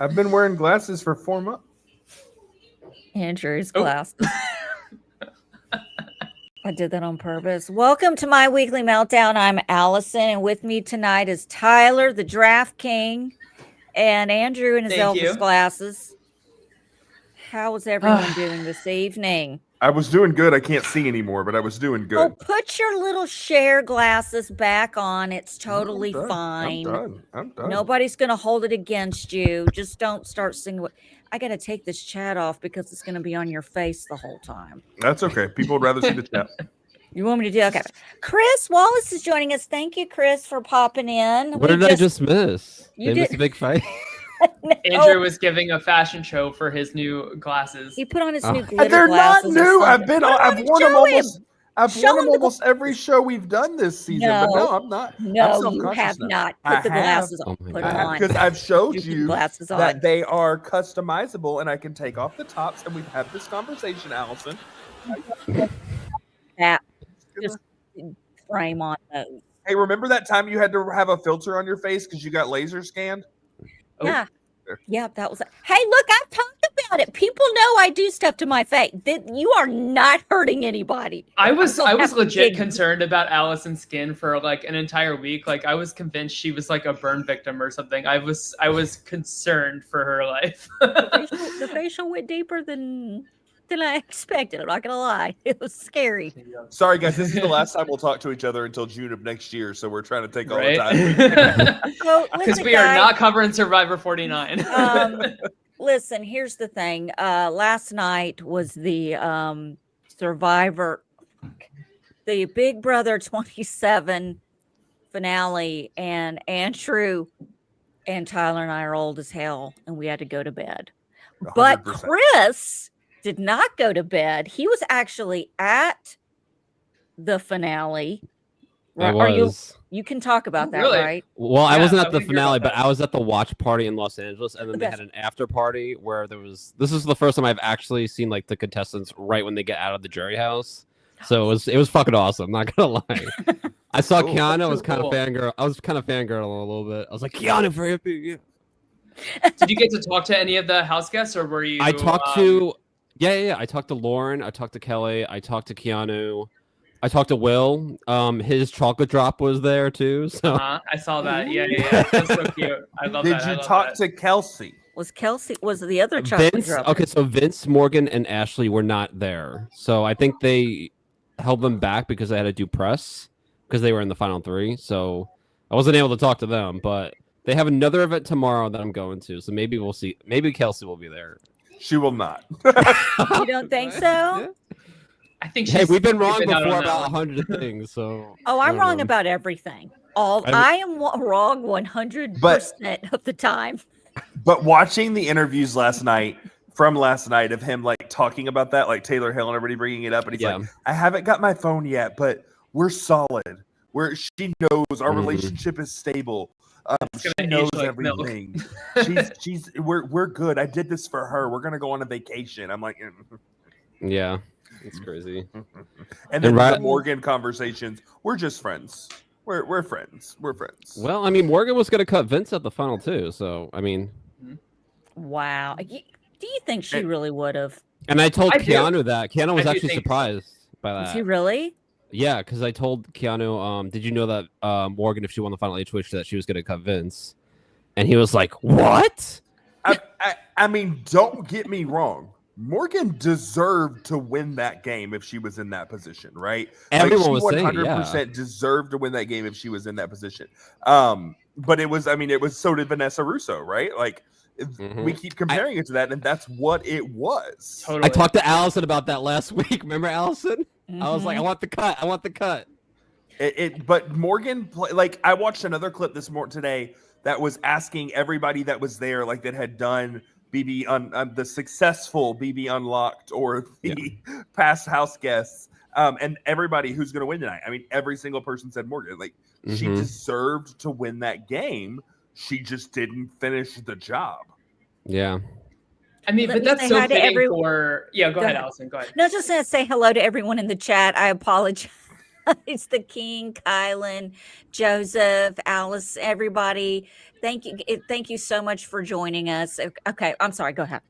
I've been wearing glasses for 4 months. Andrew's glasses. I did that on purpose. Welcome to my weekly meltdown. I'm Allison, and with me tonight is Tyler, the Draft King, and Andrew in his Elvis glasses. How is everyone doing this evening? I was doing good. I can't see anymore, but I was doing good. Oh, put your little share glasses back on. It's totally fine. I'm done. Nobody's going to hold it against you. Just don't start singing. I got to take this chat off because it's going to be on your face the whole time. That's okay. People would rather see the chat. You want me to do? Okay. Chris Wallace is joining us. Thank you, Chris, for popping in. What did I just miss? You missed a big fight. No. Andrew was giving a fashion show for his new glasses. He put on his new glitter They're glasses. They're not new. I've worn them almost. I've worn them almost every show we've done this season. No, but no, I'm not. No, you have not. Put the glasses on. Put on. Because I've showed you that they are customizable, and I can take off the tops. And we've had this conversation, Allison. That just frame on those. Hey, remember that time you had to have a filter on your face because you got laser scanned? Yeah. Yeah, that was. Hey, look, I've talked about it. People know I do stuff to my face. You are not hurting anybody. I was legit concerned about Allison's skin for like an entire week. Like I was convinced she was like a burn victim or something. I was concerned for her life. The facial went deeper than I expected. I'm not gonna lie. It was scary. Sorry, guys. This is the last time we'll talk to each other until June of next year. So we're trying to take all the time. Because we are not covering Survivor 49. Listen, here's the thing. Last night was the Survivor, the Big Brother 27 finale, and Andrew and Tyler and I are old as hell, and we had to go to bed. 100%. But Chris did not go to bed. He was actually at the finale. I was. You can talk about that, really? Right? Well, I wasn't at the finale, but I was at the watch party in Los Angeles, and then they had an after party where there was. This is the first time I've actually seen like the contestants right when they get out of the jury house. So it was fucking awesome. Not gonna lie. I saw Keanu. I was kind of fangirl. I was kind of fangirling a little bit. I was like, Keanu for hippie. Yeah. Did you get to talk to any of the house guests, or were you? I talked to. Yeah. I talked to Lauren. I talked to Kelly. I talked to Keanu. I talked to Will. His chocolate drop was there too. So I saw that. Yeah. That's so cute. I love that. Did you talk to Kelsey? Was the other chocolate Vince? drop? Okay, so Vince, Morgan, and Ashley were not there. So I think they held them back because they had to do press because they were in the final 3. So I wasn't able to talk to them, but they have another event tomorrow that I'm going to. So maybe we'll see. Maybe Kelsey will be there. She will not. You don't think so? Yeah. I think. Hey, we've been wrong before about 100 things. So. Oh, I'm wrong about everything. I am wrong 100% of the time. But watching the interviews last night of him like talking about that, like Taylor Hill and everybody bringing it up, and he's like, "I haven't got my phone yet, but we're solid. She knows our relationship is stable. She knows everything. We're good. I did this for her. We're gonna go on a vacation." I'm like, yeah, it's crazy. And then the Morgan conversations, we're just friends. We're friends. We're friends. Well, I mean, Morgan was gonna cut Vince at the final too, so I mean, wow. Do you think she really would have? And I told Keanu that. Keanu was actually surprised by that. Was he really? Yeah, because I told Keanu, did you know that Morgan, if she won the final H wish, that she was going to cut Vince? And he was like, what? I mean, don't get me wrong. Morgan deserved to win that game if she was in that position, right? Everyone was 100% deserved to win that game if she was in that position. But it was so did Vanessa Russo, right? Like, we keep comparing it to that, and that's what it was. Totally. I talked to Allison about that last week. Remember Allison? I was like, I want the cut. But Morgan, like, I watched another clip today that was asking everybody that was there, like that had done the successful BB Unlocked or the past house guests, and everybody who's going to win tonight. I mean, every single person said Morgan. Like, she deserved to win that game. She just didn't finish the job. Yeah. I mean, but that's so fitting for... Yeah, go ahead, Allison. Go ahead. No, just going to say hello to everyone in the chat. I apologize. It's the King, Kylan, Joseph, Alice, everybody. Thank you. Thank you so much for joining us. Okay, I'm sorry. Go ahead.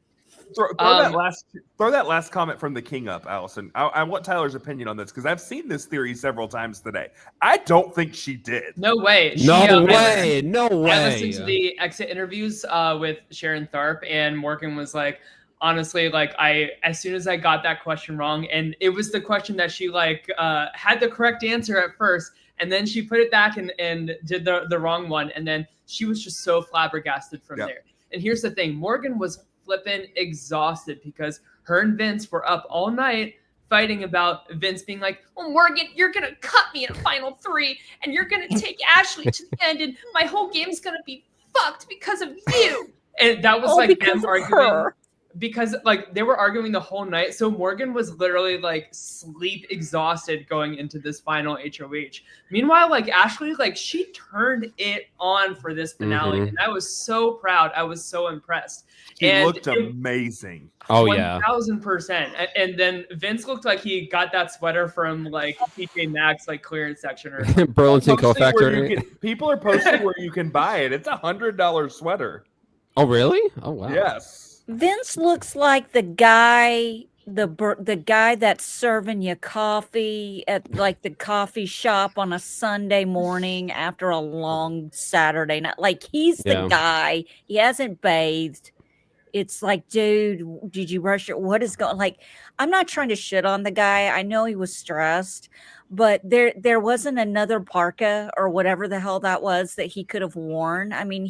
Throw that last comment from the King up, Allison. I want Tyler's opinion on this because I've seen this theory several times today. I don't think she did. No way. No way. I listened to the exit interviews with Sharon Tharp, and Morgan was like, honestly, like as soon as I got that question wrong, and it was the question that she had the correct answer at first, and then she put it back and did the wrong one, and then she was just so flabbergasted from there. And here's the thing, Morgan was flipping exhausted because her and Vince were up all night fighting about Vince being like, "Oh, Morgan, you're gonna cut me in final 3, and you're gonna take Ashley to the end, and my whole game's gonna be fucked because of you." And that was like them arguing. Because like they were arguing the whole night. So Morgan was literally like sleep exhausted going into this final HOH. Meanwhile, like Ashley, like she turned it on for this finale. And I was so proud. I was so impressed. He looked amazing. Oh, yeah. 1000%. And then Vince looked like he got that sweater from like TJ Maxx, like clearance section or Burlington Co-Factory. People are posting where you can buy it. It's $100 sweater. Oh, really? Oh, wow. Yes. Vince looks like the guy that's serving you coffee at like the coffee shop on a Sunday morning after a long Saturday night. Like he's the guy. He hasn't bathed. It's like, dude, did you brush your, what is going, like, I'm not trying to shit on the guy. I know he was stressed, but there wasn't another parka or whatever the hell that was that he could have worn. I mean,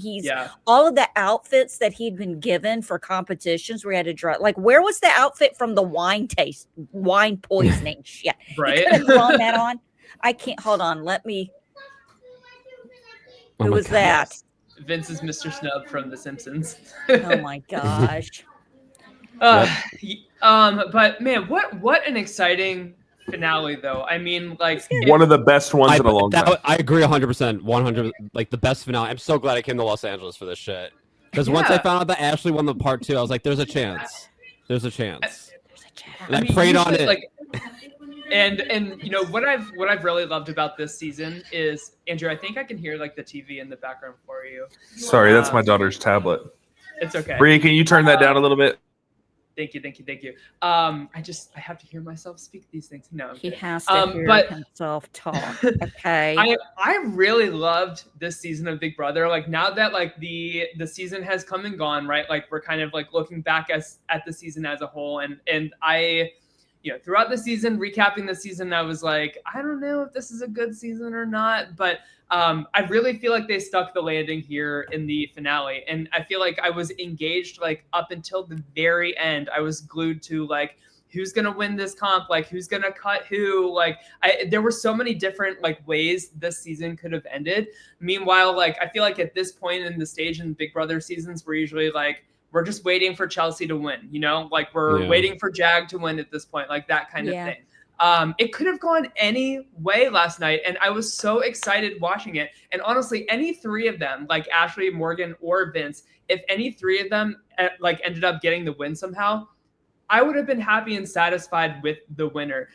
all of the outfits that he'd been given for competitions where he had to dress, like, where was the outfit from the wine poisoning shit? Right. He could have drawn that on. I can't, hold on. Let me, who was that? Vince is Mr. Snub from The Simpsons. Oh my gosh. But man, what an exciting finale though. I mean, like one of the best ones in a long time. I agree 100%. 100, like the best finale. I'm so glad I came to Los Angeles for this shit. Because once I found out that Ashley won the part 2, I was like, there's a chance. There's a chance. And I prayed on it. Like, and you know what I've really loved about this season is, Andrew, I think I can hear like the TV in the background for you. Sorry, that's my daughter's tablet. It's okay. Bree, can you turn that down a little bit? Thank you. I have to hear myself speak these things. No, he has to hear himself talk. Okay. I really loved this season of Big Brother. Like now that like the season has come and gone, right? Like we're kind of like looking back at the season as a whole, and I, you know, throughout the season, recapping the season, I was like, I don't know if this is a good season or not, but I really feel like they stuck the landing here in the finale. And I feel like I was engaged like up until the very end. I was glued to like, who's going to win this comp? Like who's going to cut who? Like there were so many different like ways this season could have ended. Meanwhile, like, I feel like at this point in the stage in Big Brother seasons, we're usually like, we're just waiting for Chelsea to win, you know, like we're waiting for Jag to win at this point, like that kind of thing. It could have gone any way last night, and I was so excited watching it. And honestly, any three of them, like Ashley, Morgan, or Vince, if any three of them like ended up getting the win somehow, I would have been happy and satisfied with the winner.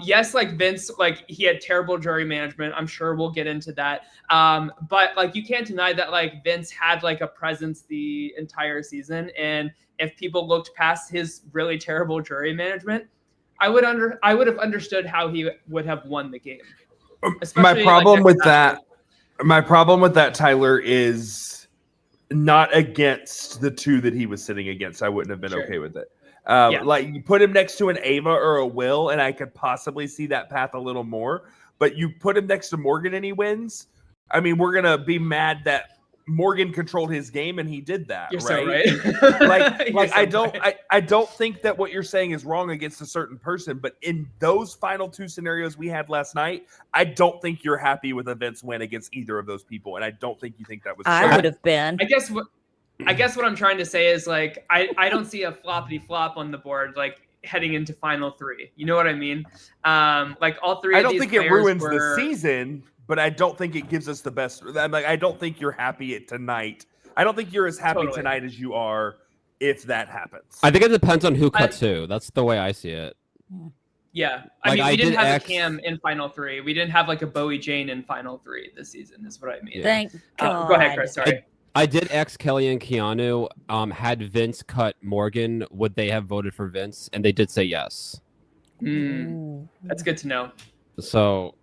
Yes, like Vince, like he had terrible jury management. I'm sure we'll get into that. But like you can't deny that like Vince had like a presence the entire season. And if people looked past his really terrible jury management, I would have understood how he would have won the game. My problem with that, Tyler, is not against the two that he was sitting against. I wouldn't have been okay with it. Like you put him next to an Ava or a Will, and I could possibly see that path a little more. But you put him next to Morgan and he wins. I mean, we're gonna be mad that Morgan controlled his game and he did that. You're right? So right. like I don't think that what you're saying is wrong against a certain person. But in those final two scenarios we had last night, I don't think you're happy with a Vince win against either of those people, and I don't think you think that was. I would have been. I guess what I'm trying to say is like I don't see a floppity flop on the board like heading into final 3. You know what I mean? Like all three. I don't think it ruins the season, but I don't think it gives us the best. Like I don't think you're happy tonight. I don't think you're as happy tonight as you are if that happens. I think it depends on who cuts who. That's the way I see it. Yeah, I Like, mean, I we didn't did have X- a Cam in Final Three. We didn't have like a Bowie Jane in Final Three this season. Is what I mean. Yeah. Thank God. Go ahead, Chris. Sorry. I did X Kelly and Keanu. Had Vince cut Morgan, would they have voted for Vince? And they did say yes. Ooh. That's good to know. So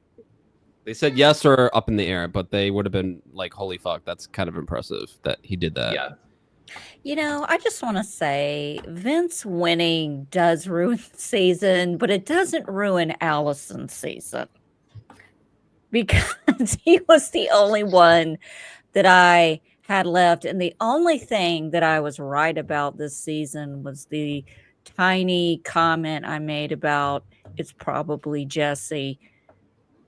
they said yes or up in the air, but they would have been like, holy fuck, that's kind of impressive that he did that. Yeah. You know, I just want to say Vince winning does ruin the season, but it doesn't ruin Allison's season because he was the only one that I had left. And the only thing that I was right about this season was the tiny comment I made about it's probably Jesse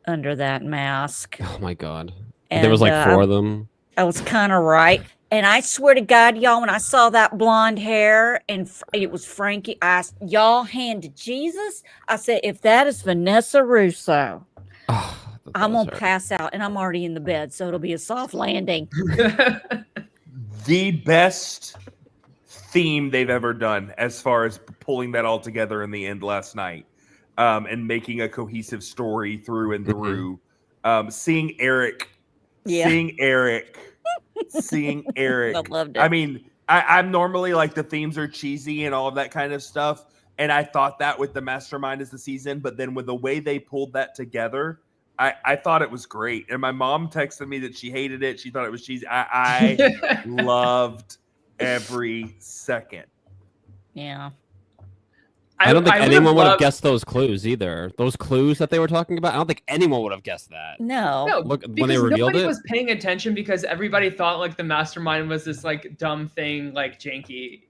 under that mask. Oh my god. And There was like 4 of them. I was kind of right. And I swear to God, y'all, when I saw that blonde hair and it was Frankie, I asked, y'all, hand to Jesus. I said, if that is Vanessa Russo, I'm going to pass out and I'm already in the bed. So it'll be a soft landing. The best theme they've ever done as far as pulling that all together in the end last night, and making a cohesive story through and through. Seeing Eric. I loved it. I mean, I'm normally like the themes are cheesy and all of that kind of stuff. And I thought that with the mastermind as the season, but then with the way they pulled that together, I thought it was great. And my mom texted me that she hated it. She thought it was cheesy. I loved every second. Yeah. I don't think anyone would have guessed those clues either. Those clues that they were talking about, I don't think anyone would have guessed that. No. Look, when they revealed nobody it, was paying attention because everybody thought like the mastermind was this like dumb thing, like janky,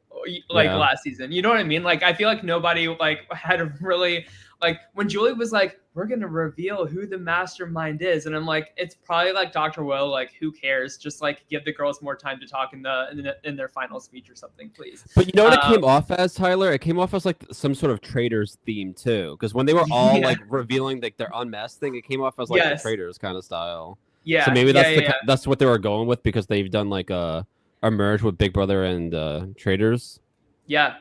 like last season. You know what I mean? Like I feel like nobody like had a really like when Julie was like, "We're gonna reveal who the mastermind is," and I'm like, "It's probably like Dr. Will. Like, who cares? Just like give the girls more time to talk in their final speech or something, please." But you know what it came off as, Tyler? It came off as like some sort of Traitors theme too, because when they were all like revealing like their unmasked thing, it came off as like the Traitors kind of style. Yeah. So maybe that's what they were going with because they've done like a merge with Big Brother and Traitors. Yeah.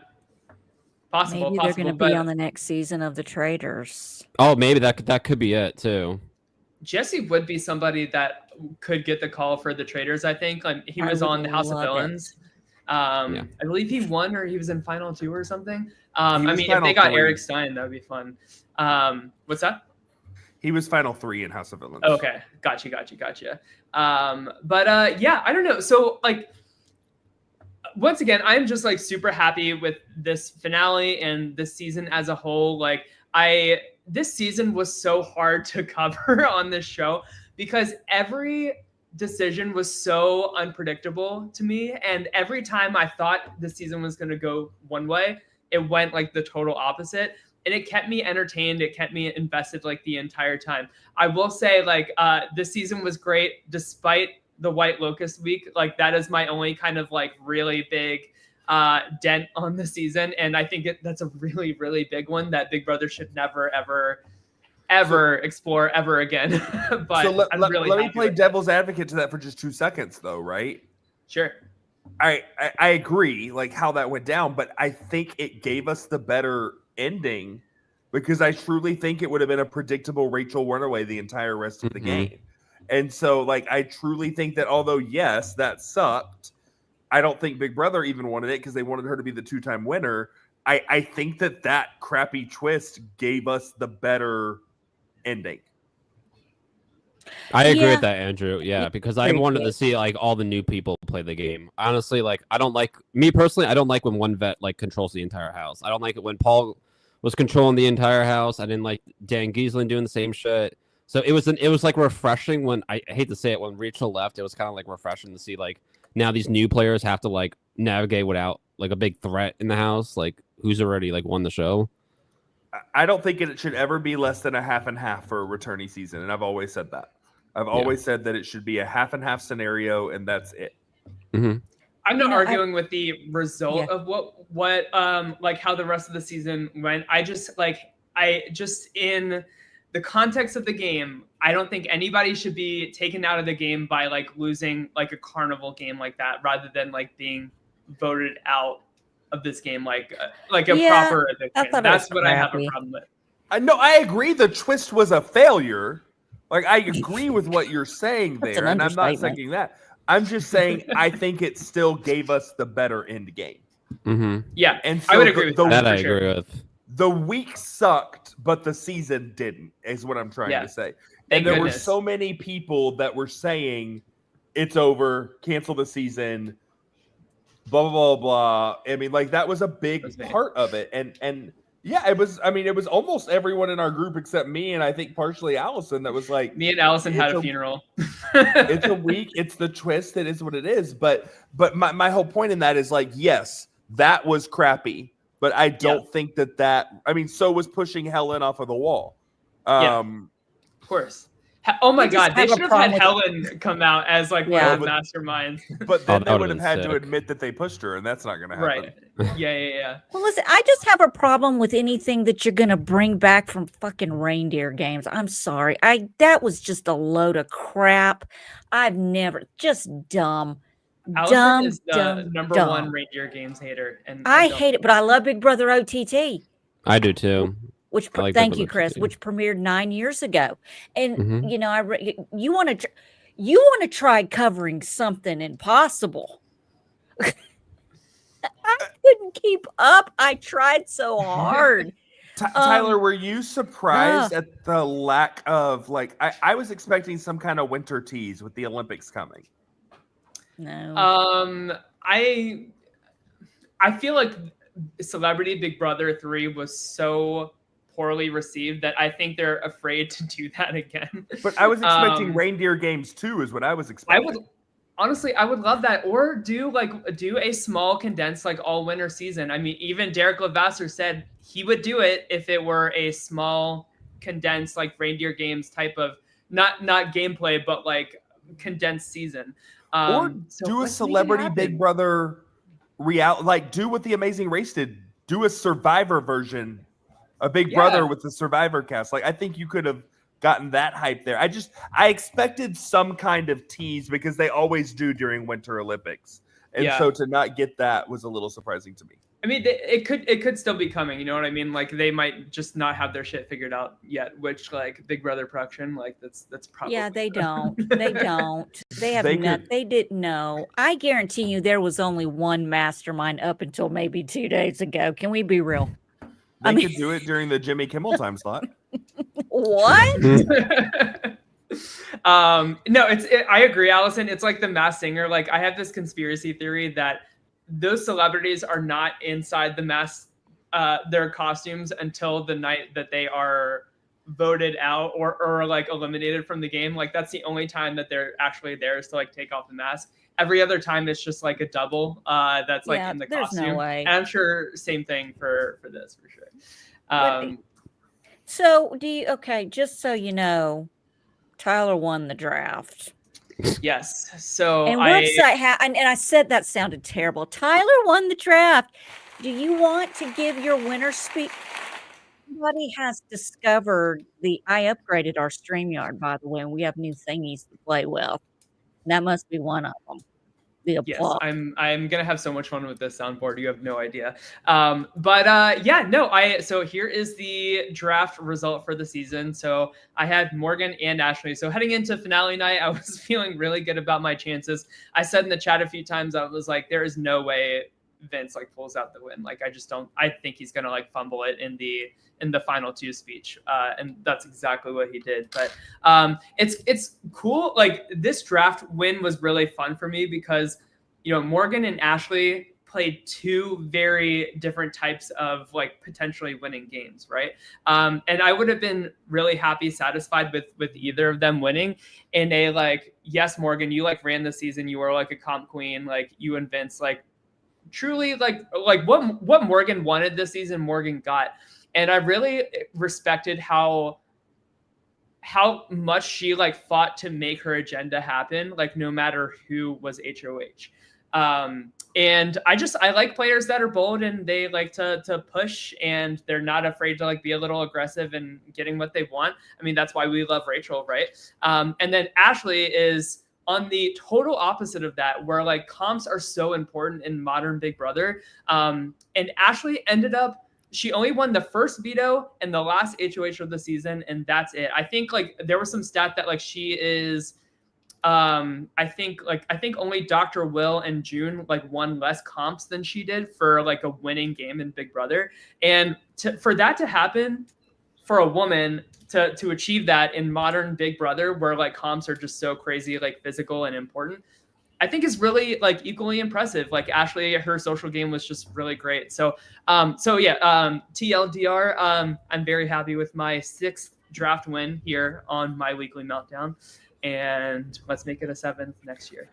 Possible. Maybe they're going to be on the next season of the Traitors. Oh, maybe that could be it too. Jesse would be somebody that could get the call for the Traitors. I think like he was on the House of Villains. I believe he won or he was in Final 2 or something. I mean, if they got Eric Stein, that would be fun. What's that? He was Final 3 in House of Villains. Okay, gotcha. Yeah, I don't know. So like. Once again, I'm just like super happy with this finale and this season as a whole. Like this season was so hard to cover on this show because every decision was so unpredictable to me. And every time I thought the season was going to go one way, it went like the total opposite. And it kept me entertained. It kept me invested like the entire time. I will say like this season was great despite the White Locust week. Like that is my only kind of like really big dent on the season. And I think that's a really, really big one that Big Brother should never, ever explore ever again. But so let me play devil's advocate to that for just 2 seconds though, right? Sure. I agree like how that went down, but I think it gave us the better ending because I truly think it would have been a predictable Rachel runaway the entire rest of the game. And so, like, I truly think that although, yes, that sucked, I don't think Big Brother even wanted it because they wanted her to be the 2-time winner. I think that crappy twist gave us the better ending. I agree with that, Andrew. Yeah, because I wanted to see, like, all the new people play the game. Honestly, like, I don't like when one vet, like, controls the entire house. I don't like it when Paul was controlling the entire house. I didn't like Dan Giesling doing the same shit. So it was like refreshing when I hate to say it when Rachel left. It was kind of like refreshing to see like now these new players have to like navigate without like a big threat in the house, like who's already like won the show. I don't think it should ever be less than a half and half for a returnee season, and I've always said that. I've always said that it should be a half and half scenario, and that's it. Mm-hmm. I'm not arguing with the result of what like how the rest of the season went. I just in the context of the game, I don't think anybody should be taken out of the game by like losing like a carnival game like that, rather than like being voted out of this game like a proper eviction. That's what I have a problem with. I agree. The twist was a failure. Like, I agree with what you're saying That's there, an and I'm not understatement. saying that. I'm just saying I think it still gave us the better end game. Mm-hmm. Yeah, And so I would agree with that. That I for sure. agree with. The week sucked, but the season didn't, is what I'm trying Yeah. to say. Thank And there were goodness. so many people that were saying it's over, cancel the season, blah blah blah blah. I mean, like, that was a big That's me. part of it. And yeah, it was. I mean, it was almost everyone in our group except me, and I think partially Allison, that was like, Me and Allison had it's a funeral. it's a week, it's the twist, it is what it is. But my whole point in that is, like, yes, that was crappy, but I don't think that I mean, so was pushing Helen off of the wall. Of course. Oh my We just God, they have a should have problem had with- Helen come out as like Yeah. one of the masterminds. But then that they would've would have been had to sick. admit that they pushed her, and that's not going to happen. Right. Yeah. Well, listen, I just have a problem with anything that you're going to bring back from fucking reindeer games. I'm sorry. That was just a load of crap. I've never, just dumb. Allison is the dumb, number dumb. one reindeer games hater, and I don't- hate it, but I love Big Brother OTT, I do too. which, I like thank Big you, Brother Chris, OTT. which premiered 9 years ago. And, Mhm. you know, you want to try covering something impossible. I couldn't keep up. I tried so hard. Tyler, were you surprised at the lack of, like, I was expecting some kind of winter tease with the Olympics coming. No. I feel like Celebrity Big Brother 3 was so poorly received that I think they're afraid to do that again. But I was expecting reindeer games too, is what I was expecting. I would love that, or do a small condensed like all winter season. I mean, even Derek Levasseur said he would do it if it were a small condensed like reindeer games type of not gameplay, but like condensed season. Or So do a let's make it Celebrity happen. Big Brother like do what the Amazing Race did. Do a Survivor version, a Big Brother with the Survivor cast. Like, I think you could have gotten that hype there. I expected some kind of tease because they always do during Winter Olympics. And so to not get that was a little surprising to me. I mean, it could still be coming. You know what I mean? Like, they might just not have their shit figured out yet. Which, like, Big Brother production, like that's probably They don't. They don't. They have They didn't know. I guarantee you, there was only one mastermind up until maybe 2 days ago. Can we be real? They could do it during the Jimmy Kimmel time slot. What? No, I agree, Allison. It's like the Masked Singer. Like, I have this conspiracy theory that those celebrities are not inside the mask, their costumes until the night that they are voted out or like eliminated from the game. Like, that's the only time that they're actually there, is to like take off the mask. Every other time it's just like a double that's like in the costume. No way. And I'm sure same thing for this for sure. So just so you know, Tyler won the draft. Yes. So and I said that sounded terrible. Tyler won the draft. Do you want to give your winner speech? Somebody has discovered I upgraded our StreamYard, by the way, and we have new thingies to play with. And that must be one of them. Yes, I'm gonna have so much fun with this soundboard. You have no idea. So here is the draft result for the season. So I had Morgan and Ashley. So heading into finale night, I was feeling really good about my chances. I said in the chat a few times, I was like, there is no way Vince like pulls out the win. Like, I think he's gonna like fumble it in the final two speech. And that's exactly what he did. But it's cool. Like, this draft win was really fun for me because, you know, Morgan and Ashley played two very different types of like potentially winning games, right? And I would have been really happy, satisfied with either of them winning. And yes, Morgan, you like ran the season, you were like a comp queen, like you and Vince, like truly like what Morgan wanted this season, Morgan got. And I really respected how much she like fought to make her agenda happen, like no matter who was HOH. And I like players that are bold and they like to push and they're not afraid to like be a little aggressive and getting what they want. I mean, that's why we love Rachel, right? And then Ashley is on the total opposite of that, where like comps are so important in modern Big Brother. And Ashley ended up she only won the first veto and the last HOH of the season, and that's it. I think like there was some stat that like she is I think only Dr. Will and June like won less comps than she did for like a winning game in Big Brother. And for that to happen for a woman to achieve that in modern Big Brother, where like comps are just so crazy, like physical and important, I think is really like equally impressive. Like Ashley, her social game was just really great. So TLDR, I'm very happy with my 6th draft win here on my weekly meltdown, and let's make it a 7th next year.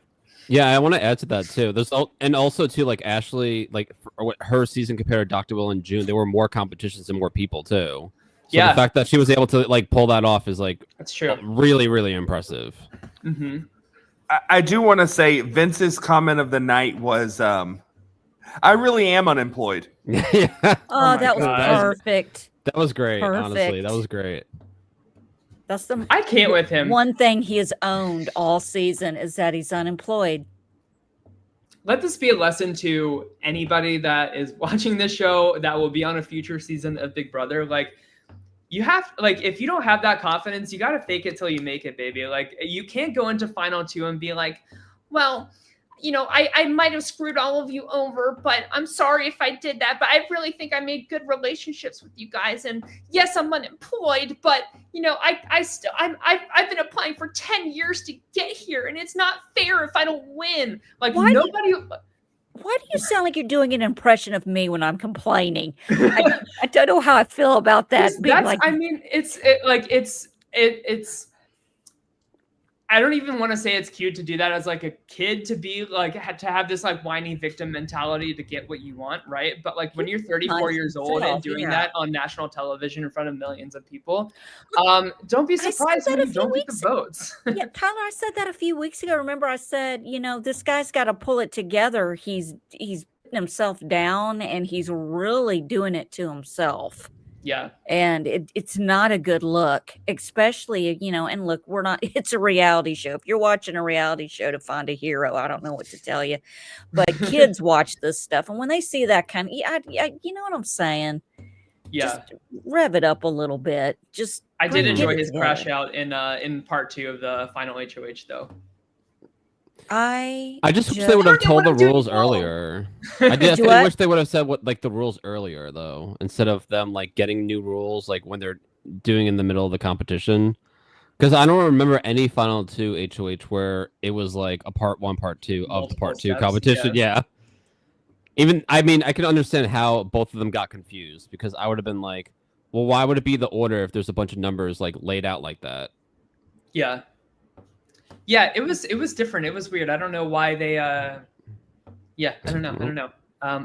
Yeah, I want to add to that too. And also too, like Ashley, like her season compared to Dr. Will in June, there were more competitions and more people too. So the fact that she was able to like pull that off is like that's true. Really, really impressive. Mm-hmm. I do want to say Vince's comment of the night was, "I really am unemployed." Yeah. Oh, that was perfect. That was great. Perfect. Honestly, that was great. That's the I can't with him. One thing he has owned all season is that he's unemployed. Let this be a lesson to anybody that is watching this show that will be on a future season of Big Brother. Like, you have, like, if you don't have that confidence, you got to fake it till you make it, baby. Like, you can't go into final 2 and be like, well, you know, I might have screwed all of you over, but I'm sorry if I did that. But I really think I made good relationships with you guys. And yes, I'm unemployed, but you know, I've been applying for 10 years to get here, and it's not fair if I don't win. Like why do you sound like you're doing an impression of me when I'm complaining? I don't know how I feel about that. I mean, it's I don't even want to say it's cute to do that as like a kid, to be like to have this like whiny victim mentality to get what you want, right? But like when you're 34 years old and doing that on national television in front of millions of people, don't be surprised when you don't get the votes. Yeah, Tyler, I said that a few weeks ago. Remember, I said, you know, this guy's got to pull it together. He's putting himself down, and he's really doing it to himself. Yeah. And it's not a good look, especially, you know, and look, it's a reality show. If you're watching a reality show to find a hero, I don't know what to tell you, but kids watch this stuff. And when they see that kind of, you know what I'm saying? Yeah. Just rev it up a little bit. I did enjoy his crash out in part 2 of the final HOH though. I just wish they would have told the rules earlier. I definitely wish they would have said what like the rules earlier though, instead of them like getting new rules like when they're doing in the middle of the competition. Because I don't remember any final 2 HOH where it was like a part 1, part 2 of the part 2 competition. Yeah. Even I mean, I can understand how both of them got confused, because I would have been like, well, why would it be the order if there's a bunch of numbers like laid out like that? Yeah. Yeah, it was different. It was weird. I don't know why they I don't know.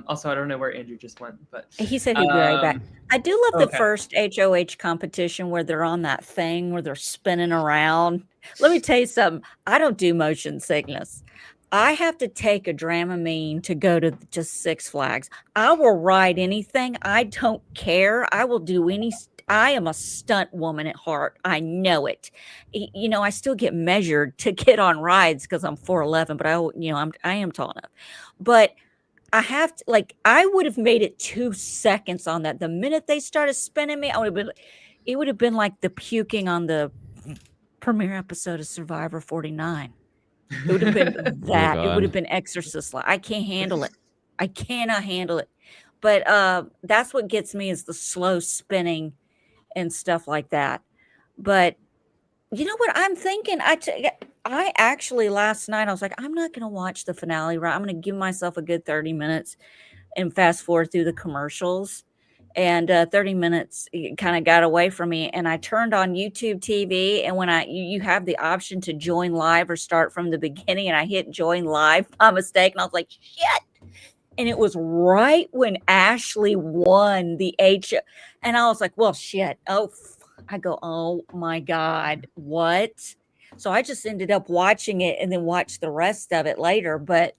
Also, I don't know where Andrew just went, but he said he'd be right back. I do love the first HOH competition where they're on that thing where they're spinning around. Let me tell you something. I don't do motion sickness. I have to take a Dramamine to go to just Six Flags. I will ride anything. I don't care. I will do any. I am a stunt woman at heart. I know it. You know, I still get measured to get on rides because I'm 4'11", but I am tall enough. But I have to, like, I would have made it 2 seconds on that. The minute they started spinning me, it would have been like the puking on the premiere episode of Survivor 49. It would have been that. It would have been Exorcist. I can't handle it. I cannot handle it. But that's what gets me, is the slow spinning and stuff like that. But you know what I'm thinking? I actually last night I was like, I'm not going to watch the finale. Right, I'm going to give myself a good 30 minutes and fast forward through the commercials. And 30 minutes kind of got away from me, and I turned on YouTube TV. And when you have the option to join live or start from the beginning, and I hit join live by mistake, and I was like, shit. And it was right when Ashley won the and I was like, well, shit. I go, oh my God, what? So I just ended up watching it and then watched the rest of it later. But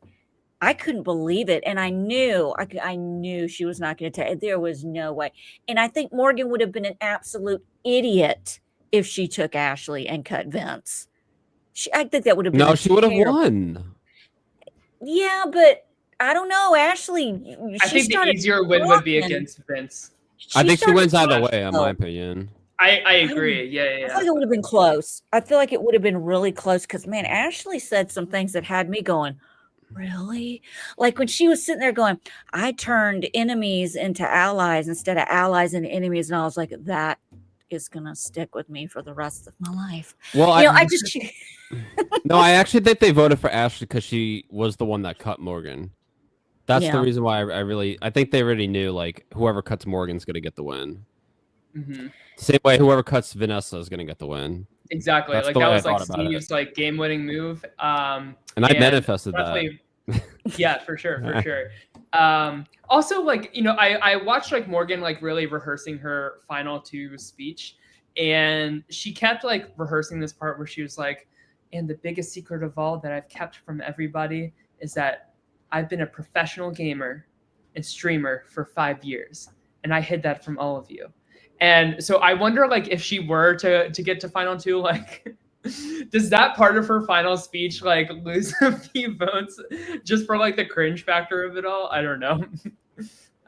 I couldn't believe it. And I knew she was not going to take it. There was no way. And I think Morgan would have been an absolute idiot if she took Ashley and cut Vince. I think that would have been No, she would have won. Yeah, but I don't know. Ashley, I think the easier win would be against Vince. I think she started wins either flash. way, in my opinion. I agree. Yeah, I feel like it would have been close. I feel like it would have been really close because, man, Ashley said some things that had me going, really? Like when she was sitting there going, I turned enemies into allies instead of allies into enemies. And I was like, that is going to stick with me for the rest of my life. Well, I just. No, I actually think they voted for Ashley because she was the one that cut Morgan. That's the reason why I think they already knew, like, whoever cuts Morgan's going to get the win. Mm-hmm. Same way whoever cuts Vanessa is going to get the win. Exactly. That's like the that way I was like thought about it. Steve's like game-winning move. And I manifested that. Yeah, for sure. Also, like, I watched like Morgan like really rehearsing her final 2 speech, and she kept like rehearsing this part where she was like, and the biggest secret of all that I've kept from everybody is that I've been a professional gamer and streamer for 5 years, and I hid that from all of you. And so I wonder, like, if she were to get to final 2, like, does that part of her final speech like lose a few votes just for like the cringe factor of it all? I don't know.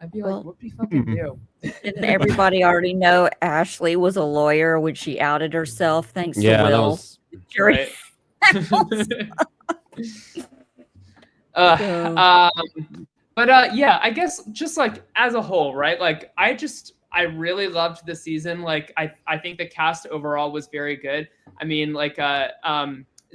I'd be like, what do you fucking do? Didn't everybody already know Ashley was a lawyer when she outed herself? Thanks to Will. Right. Yeah, I guess just like as a whole, right? Like I really loved the season. Like I think the cast overall was very good. I mean, like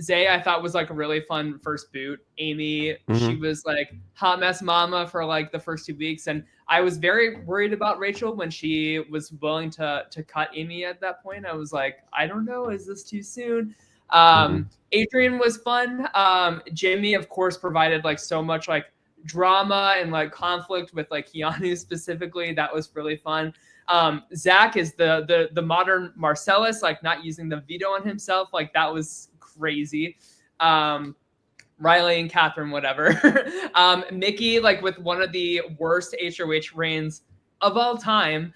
Zay, I thought was like a really fun first boot. Amy, she was like hot mess mama for like the first 2 weeks, and I was very worried about Rachel when she was willing to cut Amy at that point. I was like, I don't know, is this too soon? Adrian was fun. Jimmy, of course, provided like so much like drama and like conflict with like Keanu specifically. That was really fun. Zach is the modern Marcellus, like not using the veto on himself. Like that was crazy. Riley and Catherine, whatever. Mickey, like with one of the worst HOH reigns of all time.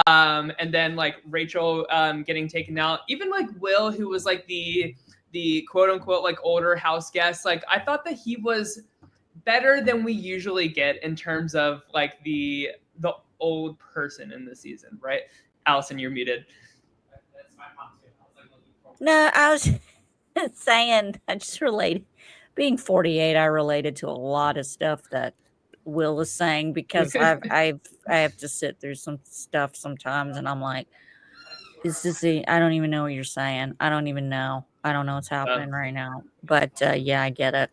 And then like Rachel getting taken out. Even like Will, who was like the quote unquote like older house guest. Like I thought that he was better than we usually get in terms of like the old person in the season, right? Allison, you're muted. No, I was saying, I just related. Being 48, I related to a lot of stuff that Will was saying because I have to sit through some stuff sometimes, and I'm like, I don't even know what you're saying. I don't even know. I don't know what's happening right now. But yeah, I get it.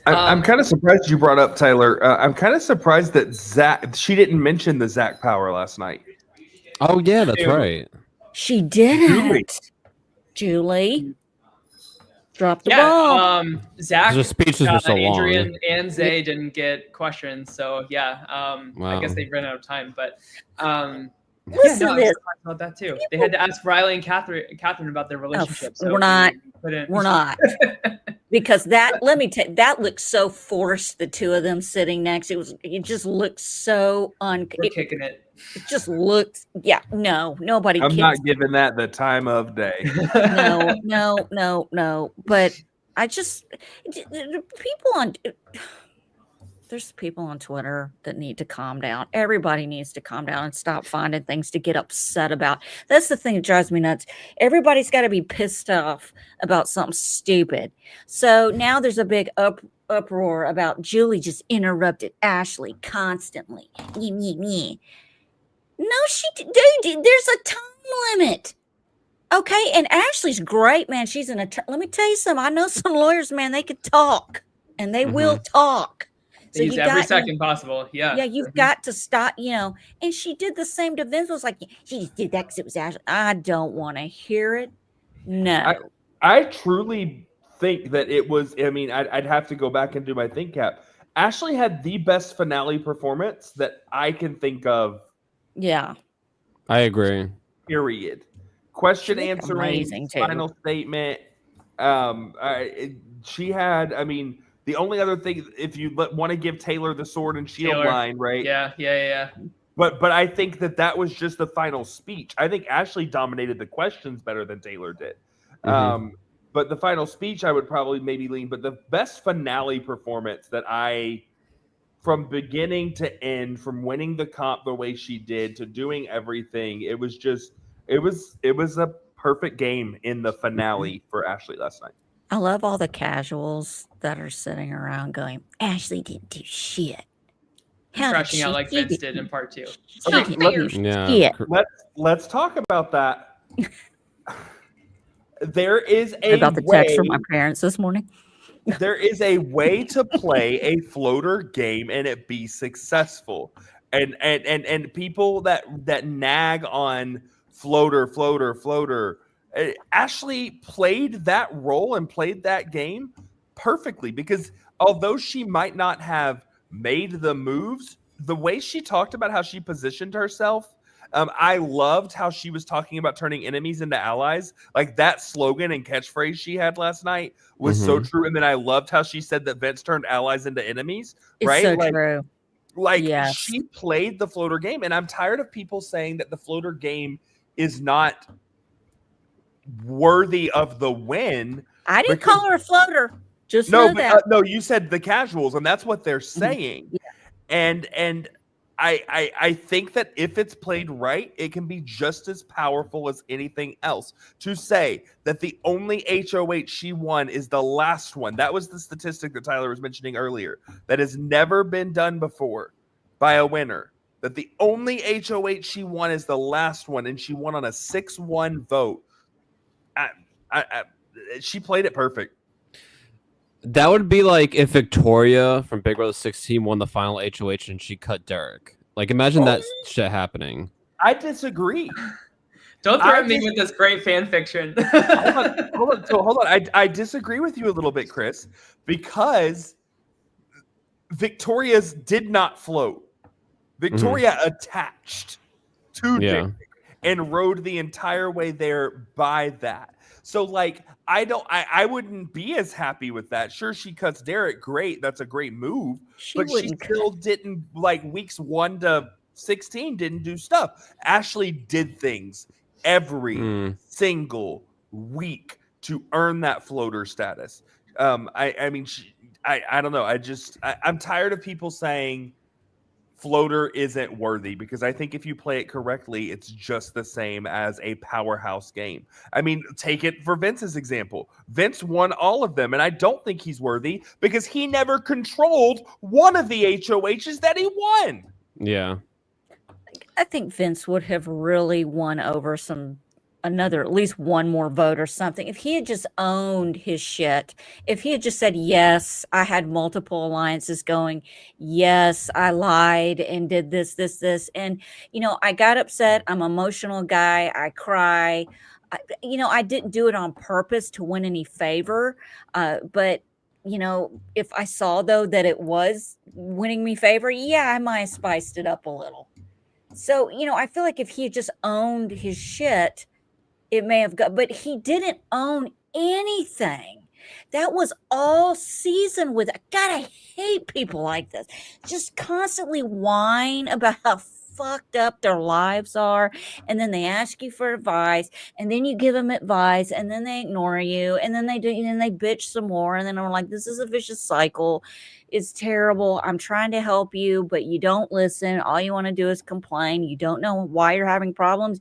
I'm kind of surprised you brought up Tyler. I'm kind of surprised that she didn't mention the Zach Power last night. Oh yeah, that's right. She didn't. Julie. Drop the ball. Zach, the speeches were so Adrian long. and Zay didn't get questions, so yeah. I guess they ran out of time, but listen to this. About that too. They had to ask Riley and Catherine about their relationship. So we're not. Because let me tell you, that looked so forced. The two of them sitting next, it just looked so kicking it. It just looked, nobody. I'm not giving that the time of day. No. But I just there's people on Twitter that need to calm down. Everybody needs to calm down and stop finding things to get upset about. That's the thing that drives me nuts. Everybody's got to be pissed off about something stupid. So now there's a big uproar about Julie just interrupted Ashley constantly. No, dude, there's a time limit. Okay, and Ashley's great, man. She's an attorney. Let me tell you something. I know some lawyers, man, they could talk, and they will talk. So use every second possible. Yeah. Yeah, you've got to stop, And she did the same to Vince. Was like, she just did that because it was Ashley. I don't want to hear it. No. I truly think that it was, I'd have to go back and do my think cap. Ashley had the best finale performance that I can think of. Yeah. I agree. Period. Question answering, final statement. She had, the only other thing, if you want to give Taylor the sword and shield line, right? Yeah. But I think that was just the final speech. I think Ashley dominated the questions better than Taylor did. But the final speech, I would probably maybe lean. But the best finale performance that I from beginning to end, from winning the comp the way she did to doing everything. It was a perfect game in the finale for Ashley last night. I love all the casuals that are sitting around going, Ashley didn't do shit. How did Crashing she out like do Vince it? did in part 2. It's She not didn't fair. do Yeah. shit. Let's talk about that. There is a About the text from my parents this morning. there is a way to play a floater game and it be successful. And people that nag on floater. Ashley played that role and played that game perfectly, because although she might not have made the moves, the way she talked about how she positioned herself, I loved how she was talking about turning enemies into allies. Like that slogan and catchphrase she had last night was so true. And then I loved how she said that Vince turned allies into enemies. It's Right? so Like, true. like Yes. she played the floater game, and I'm tired of people saying that the floater game is not worthy of the win. I didn't because- call her a floater. Just No, know but that. no, you said the casuals, and that's what they're saying. Yeah. And I think that if it's played right, it can be just as powerful as anything else. To say that the only HOH she won is the last one, that was the statistic that Tyler was mentioning earlier, that has never been done before by a winner. That the only HOH she won is the last one, and she won on a 6-1 vote. She played it perfect. That would be like if Victoria from Big Brother 16 won the final HOH and she cut Derek. Like, imagine that shit happening. I disagree. Don't threaten me with this great fan fiction. Hold on. I disagree with you a little bit, Chris, because Victoria's did not float. Victoria attached to Derek and rode the entire way there by that. So, like, I wouldn't be as happy with that. Sure, she cuts Derek. Great. That's a great move. But she still didn't, like, weeks 1 to 16 didn't do stuff. Ashley did things every single week to earn that floater status. I mean, I don't know. I'm tired of people saying floater isn't worthy, because I think if you play it correctly, it's just the same as a powerhouse game. I mean, take it for Vince's example. Vince won all of them, and I don't think he's worthy because he never controlled one of the HOHs that he won. Yeah. I think Vince would have really won over at least one more vote or something if he had just owned his shit. If he had just said, yes, I had multiple alliances going, yes, I lied and did this, and I got upset. I'm an emotional guy. I cry. I didn't do it on purpose to win any favor, but if I saw though that it was winning me favor, yeah, I might have spiced it up a little. So I feel like if he had just owned his shit, it may have got, but he didn't own anything. That was all season with. God, I hate people like this. Just constantly whine about how fucked up their lives are, and then they ask you for advice, and then you give them advice, and then they ignore you, and then they do, and then they bitch some more, and then I'm like, this is a vicious cycle. It's terrible. I'm trying to help you, but you don't listen. All you want to do is complain. You don't know why you're having problems.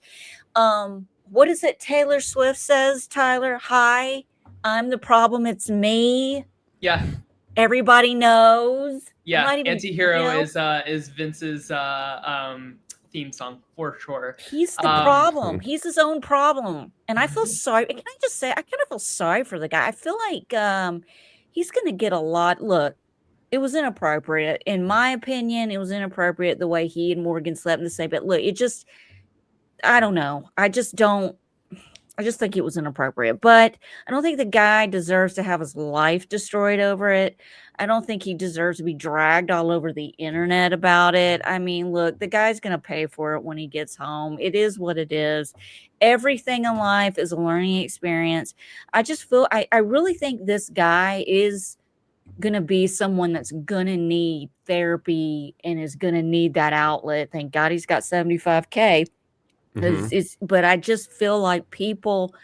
What is it Taylor Swift says, Tyler? Hi, I'm the problem. It's me. Yeah. Everybody knows. Yeah. Anti-Hero is Vince's theme song for sure. He's the problem. He's his own problem. And I feel sorry. Can I just say, I kind of feel sorry for the guy. I feel like he's going to get a lot. Look, it was inappropriate. In my opinion, it was inappropriate the way he and Morgan slept in the same bed. Look, I don't know. I just think it was inappropriate, but I don't think the guy deserves to have his life destroyed over it. I don't think he deserves to be dragged all over the internet about it. I mean, look, the guy's going to pay for it when he gets home. It is what it is. Everything in life is a learning experience. I just feel, I really think this guy is going to be someone that's going to need therapy and is going to need that outlet. Thank God he's got 75K. But I just feel like people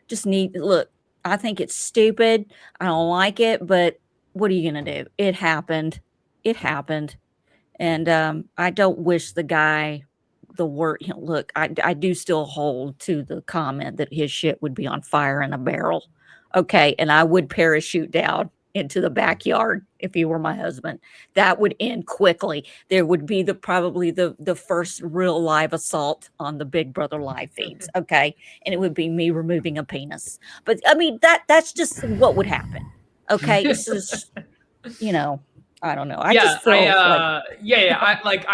just look, I think it's stupid. I don't like it, but what are you going to do? It happened. And I don't wish the guy the word. Look, I do still hold to the comment that his shit would be on fire in a barrel. Okay, and I would parachute down into the backyard if he were my husband. That would end quickly. There would be probably the first real live assault on the Big Brother live feeds. Okay, and it would be me removing a penis. But I mean that's just what would happen. Okay, it's just I don't know. I just feel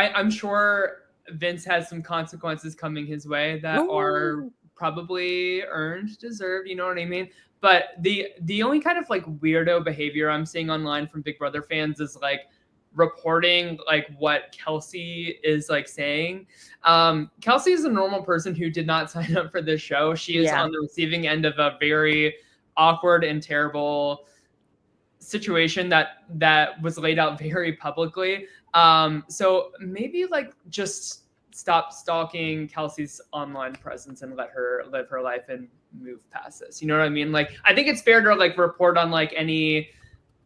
I'm sure Vince has some consequences coming his way that are probably earned, deserved. You know what I mean? But the only kind of like weirdo behavior I'm seeing online from Big Brother fans is like reporting like what Kelsey is like saying. Kelsey is a normal person who did not sign up for this show. She is on the receiving end of a very awkward and terrible situation that was laid out very publicly. So maybe like just stop stalking Kelsey's online presence and let her live her life and move past this. You know what I mean? Like, I think it's fair to like report on like any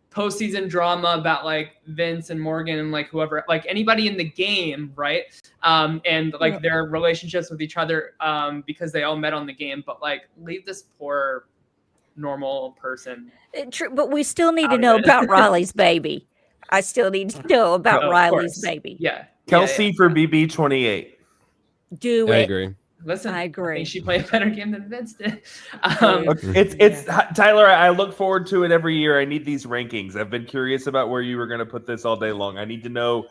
postseason drama about like Vince and Morgan and like whoever, like anybody in the game, right? And like their relationships with each other because they all met on the game, but like leave this poor normal person. True, but we still need to know about Riley's baby. I still need to know about Riley's baby. Yeah. Kelsey for BB 28. Do it. I agree. Listen, I agree. I think she played a better game than Vince did. It's Tyler. I look forward to it every year. I need these rankings. I've been curious about where you were going to put this all day long. I need to know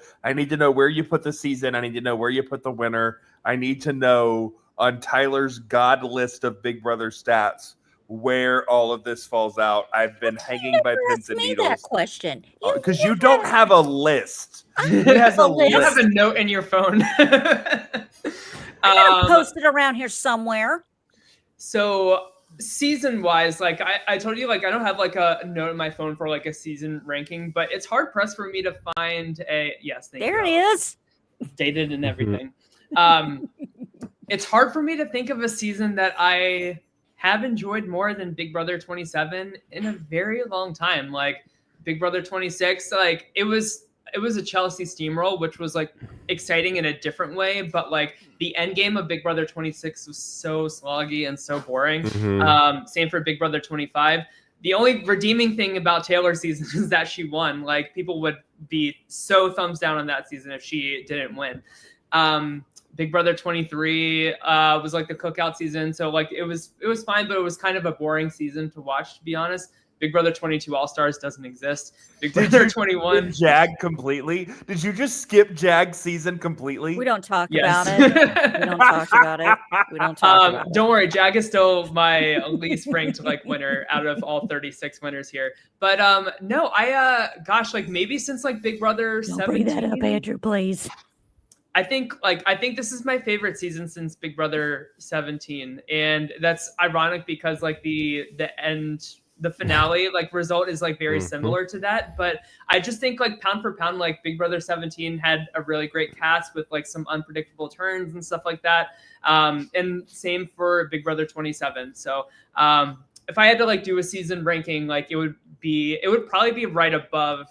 where you put the season. I need to know where you put the winner. I need to know on Tyler's God list of Big Brother stats where all of this falls out. I've been hanging by pins and needles. That question because you don't have a list. He has a list. You have a note in your phone. Posted around here somewhere. So season wise, like I told you, like I don't have like a note in my phone for like a season ranking, but it's hard pressed for me to find a There it is. Dated and everything. It's hard for me to think of a season that I have enjoyed more than Big Brother 27 in a very long time. Like Big Brother 26, like it was a Chelsea steamroll, which was like exciting in a different way, but like the end game of Big Brother 26 was so sloggy and so boring. Same for Big Brother 25. The only redeeming thing about Taylor's season is that she won. Like people would be so thumbs down on that season if she didn't win. Big Brother 23 was like the cookout season, so like it was fine, but it was kind of a boring season to watch, to be honest. Big Brother 22 All Stars doesn't exist. Big Brother 21 Jag completely. Did you just skip Jag season completely? We don't talk about it. We don't talk about it. We don't talk about it. Don't worry, Jag is still my least ranked like winner out of all 36 winners here. But no, gosh, like maybe since like Big Brother 17. Don't bring that up, Andrew, please. I think this is my favorite season since Big Brother 17, and that's ironic because like the finale like result is like very similar to that, but I just think like pound for pound, like Big Brother 17 had a really great cast with like some unpredictable turns and stuff like that, and same for Big Brother 27. So if I had to like do a season ranking, like it would probably be right above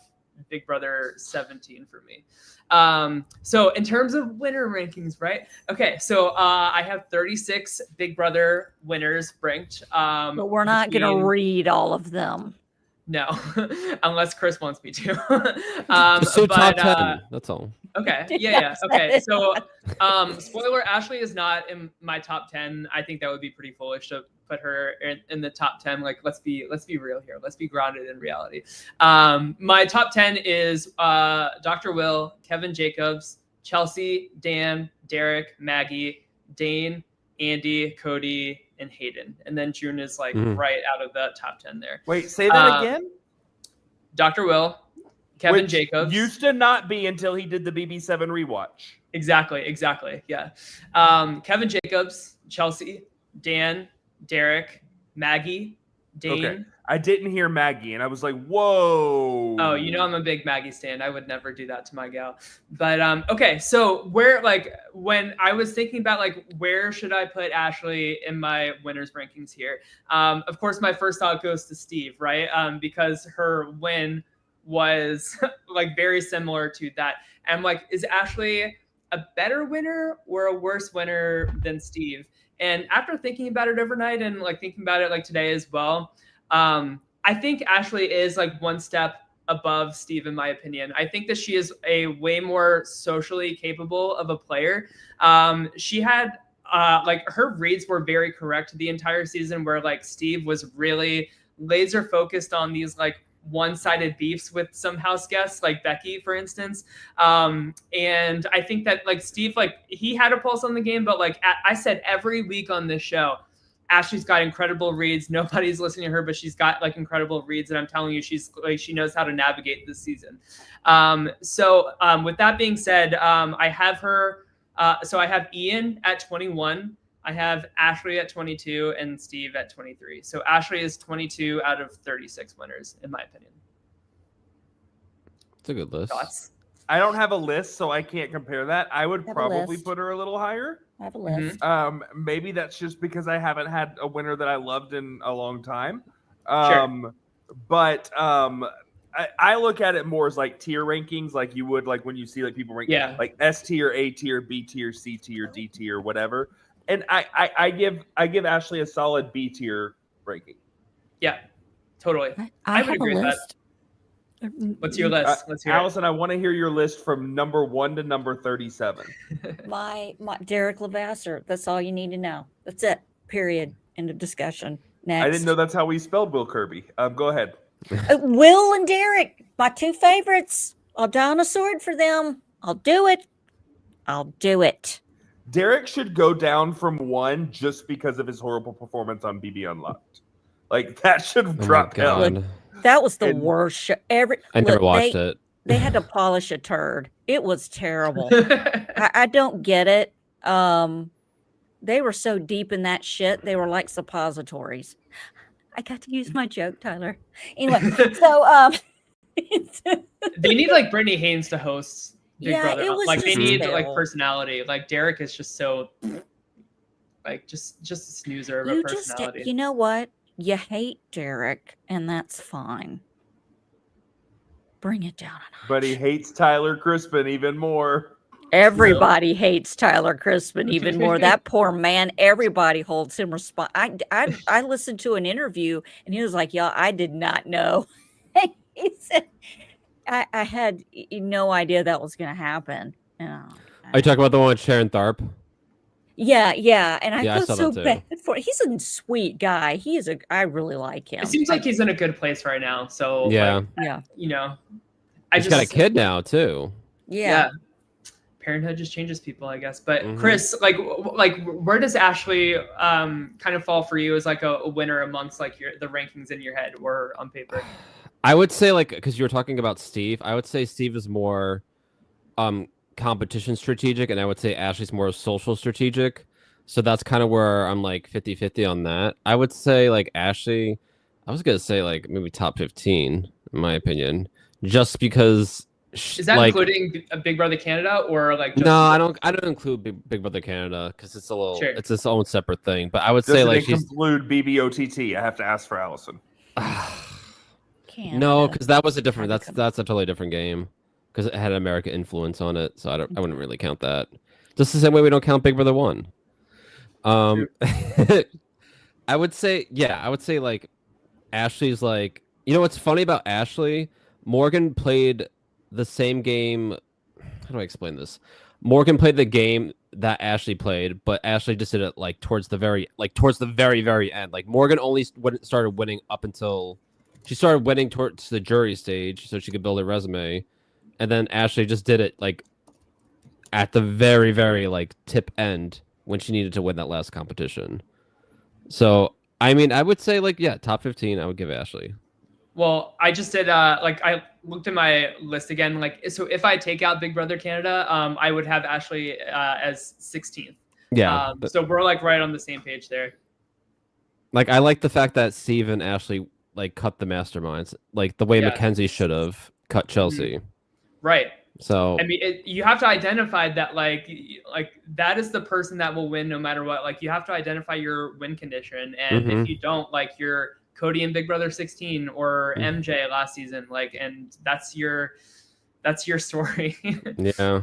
Big Brother 17 for me. So in terms of winner rankings, right? Okay, so I have 36 Big Brother winners ranked. But we're not going to read all of them. No, unless Chris wants me to. So top 10, that's all. Okay, yeah. Okay, so spoiler, Ashley is not in my top 10. I think that would be pretty foolish to put her in the top 10. Like, let's be real here. Let's be grounded in reality. My top 10 is Dr. Will, Kevin Jacobs, Chelsea, Dan, Derek, Maggie, Dane, Andy, Cody, and Hayden. And then June is like right out of the top 10 there. Wait, say that again? Dr. Will, Kevin Jacobs. Used to not be until he did the BB7 rewatch. Exactly. Yeah. Kevin Jacobs, Chelsea, Dan, Derek, Maggie, Dane. Okay. I didn't hear Maggie, and I was like, whoa. Oh, you know I'm a big Maggie stan. I would never do that to my gal. But okay, so where, like, when I was thinking about, like, where should I put Ashley in my winners rankings here? Of course, my first thought goes to Steve, right? Because her win was like very similar to that. And I'm like, is Ashley a better winner or a worse winner than Steve? And after thinking about it overnight and like thinking about it like today as well, I think Ashley is like one step above Steve, in my opinion. I think that she is a way more socially capable of a player. She had like her reads were very correct the entire season, where like Steve was really laser focused on these like one-sided beefs with some house guests, like Becky, for instance. And I think that like Steve, like he had a pulse on the game, but like I said every week on this show, Ashley's got incredible reads. Nobody's listening to her, but she's got like incredible reads. And I'm telling you, she's like, she knows how to navigate this season. So with that being said, I have her. So I have Ian at 21. I have Ashley at 22 and Steve at 23. So Ashley is 22 out of 36 winners, in my opinion. It's a good list. Thoughts? I don't have a list, so I can't compare that. I would Have a probably list. put her a little higher. I have a list. Maybe that's just because I haven't had a winner that I loved in a long time. Sure. But I look at it more as like tier rankings, like you would like when you see like people rank like S tier, A tier, B tier, C tier, D tier, whatever. And I give Ashley a solid B tier ranking. Yeah, totally. I would have a agree with that. list. What's your list? Let's hear Allison, I want to hear your list from number 1 to number 37. My Derek Levasseur. That's all you need to know. That's it. Period. End of discussion. Next. I didn't know that's how we spelled Will Kirby. Go ahead. Will and Derek, my two favorites. I'll die on a sword for them. I'll do it. I'll do it. Derek should go down from 1 just because of his horrible performance on BB Unlocked. Like that should drop down. God. That was the worst show. I never watched it. They had to polish a turd. It was terrible. I don't get it. They were so deep in that shit. They were like suppositories. I got to use my joke, Tyler. Anyway, so they need like Brittany Haynes to host Big Brother. It was Like they need terrible. like personality. Like Derek is just so like just a snoozer of a personality. You know what? You hate Derek, and that's fine. Bring it down a notch. But he hates Tyler Crispin even more. Everybody hates Tyler Crispin even more. That poor man. Everybody holds him responsible. I listened to an interview, and he was like, "Y'all, I did not know." He said, "I had no idea that was going to happen." Are you talking about the one with Sharon Tharp? Yeah, and I feel saw so that too. bad for. He's a sweet guy. I really like him. It seems like he's in a good place right now. So yeah, like, you know, he's got a kid now too. Yeah. Parenthood just changes people, I guess. But Chris, like where does Ashley kind of fall for you as like a winner amongst like the rankings in your head or on paper? I would say like because you were talking about Steve, I would say Steve is more competition strategic, and I would say Ashley's more social strategic. So that's kind of where I'm like 50-50 on that. I would say like Ashley, I was gonna say like maybe top 15 in my opinion, just because. Is that like, including Big Brother Canada or like? Just I don't include Big Brother Canada because it's a little, it's its own separate thing. But I would say like she's include BBOTT. I have to ask for Allison. No, because that was a different. That's a totally different game because it had American influence on it. So I wouldn't really count that. Just the same way we don't count Big Brother 1. I would say like Ashley's like, you know what's funny about Ashley? Morgan played the same game. How do I explain this? Morgan played the game that Ashley played, but Ashley just did it like towards the very end. Like Morgan only started winning up until she started winning towards the jury stage, so she could build a resume, and then Ashley just did it like at the very like tip end when she needed to win that last competition. So I mean, I would say like top 15. I would give Ashley. Well, I just did like I looked at my list again. Like, so if I take out Big Brother Canada, I would have Ashley as 16th. Yeah. So we're like right on the same page there. Like, I like the fact that Steve and Ashley like cut the masterminds, like the way Mackenzie should have cut Chelsea. Right. So I mean, you have to identify that like that is the person that will win no matter what. Like you have to identify your win condition, and if you don't, like you're Cody and Big Brother 16 or MJ last season, like, and that's your story. Yeah.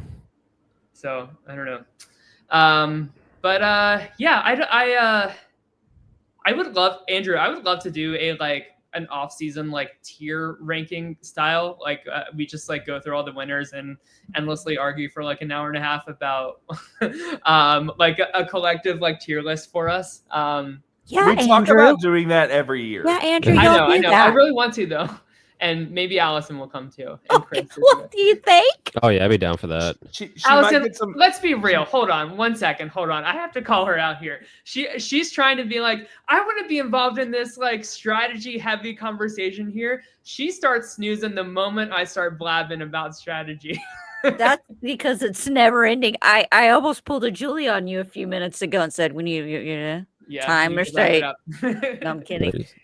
So I don't know. Yeah, I would love, Andrew, I would love to do an off season like tier ranking style. Like we just like go through all the winners and endlessly argue for like an hour and a half about like a collective like tier list for us. Yeah, we talk Andrew. about doing that every year. Yeah, Andrew, I y'all know. do that. I really want to though. And maybe Allison will come too. And Okay, Chris. what do you think? Oh yeah, I'd be down for that. She Allison, might get some. let's be real. Hold on 1 second. Hold on. I have to call her out here. She's trying to be like, I want to be involved in this like strategy heavy conversation here. She starts snoozing the moment I start blabbing about strategy. That's because it's never ending. I almost pulled a Julie on you a few minutes ago and said, "We need Yeah, time you or can wrap it straight." up. No, I'm kidding. Ladies,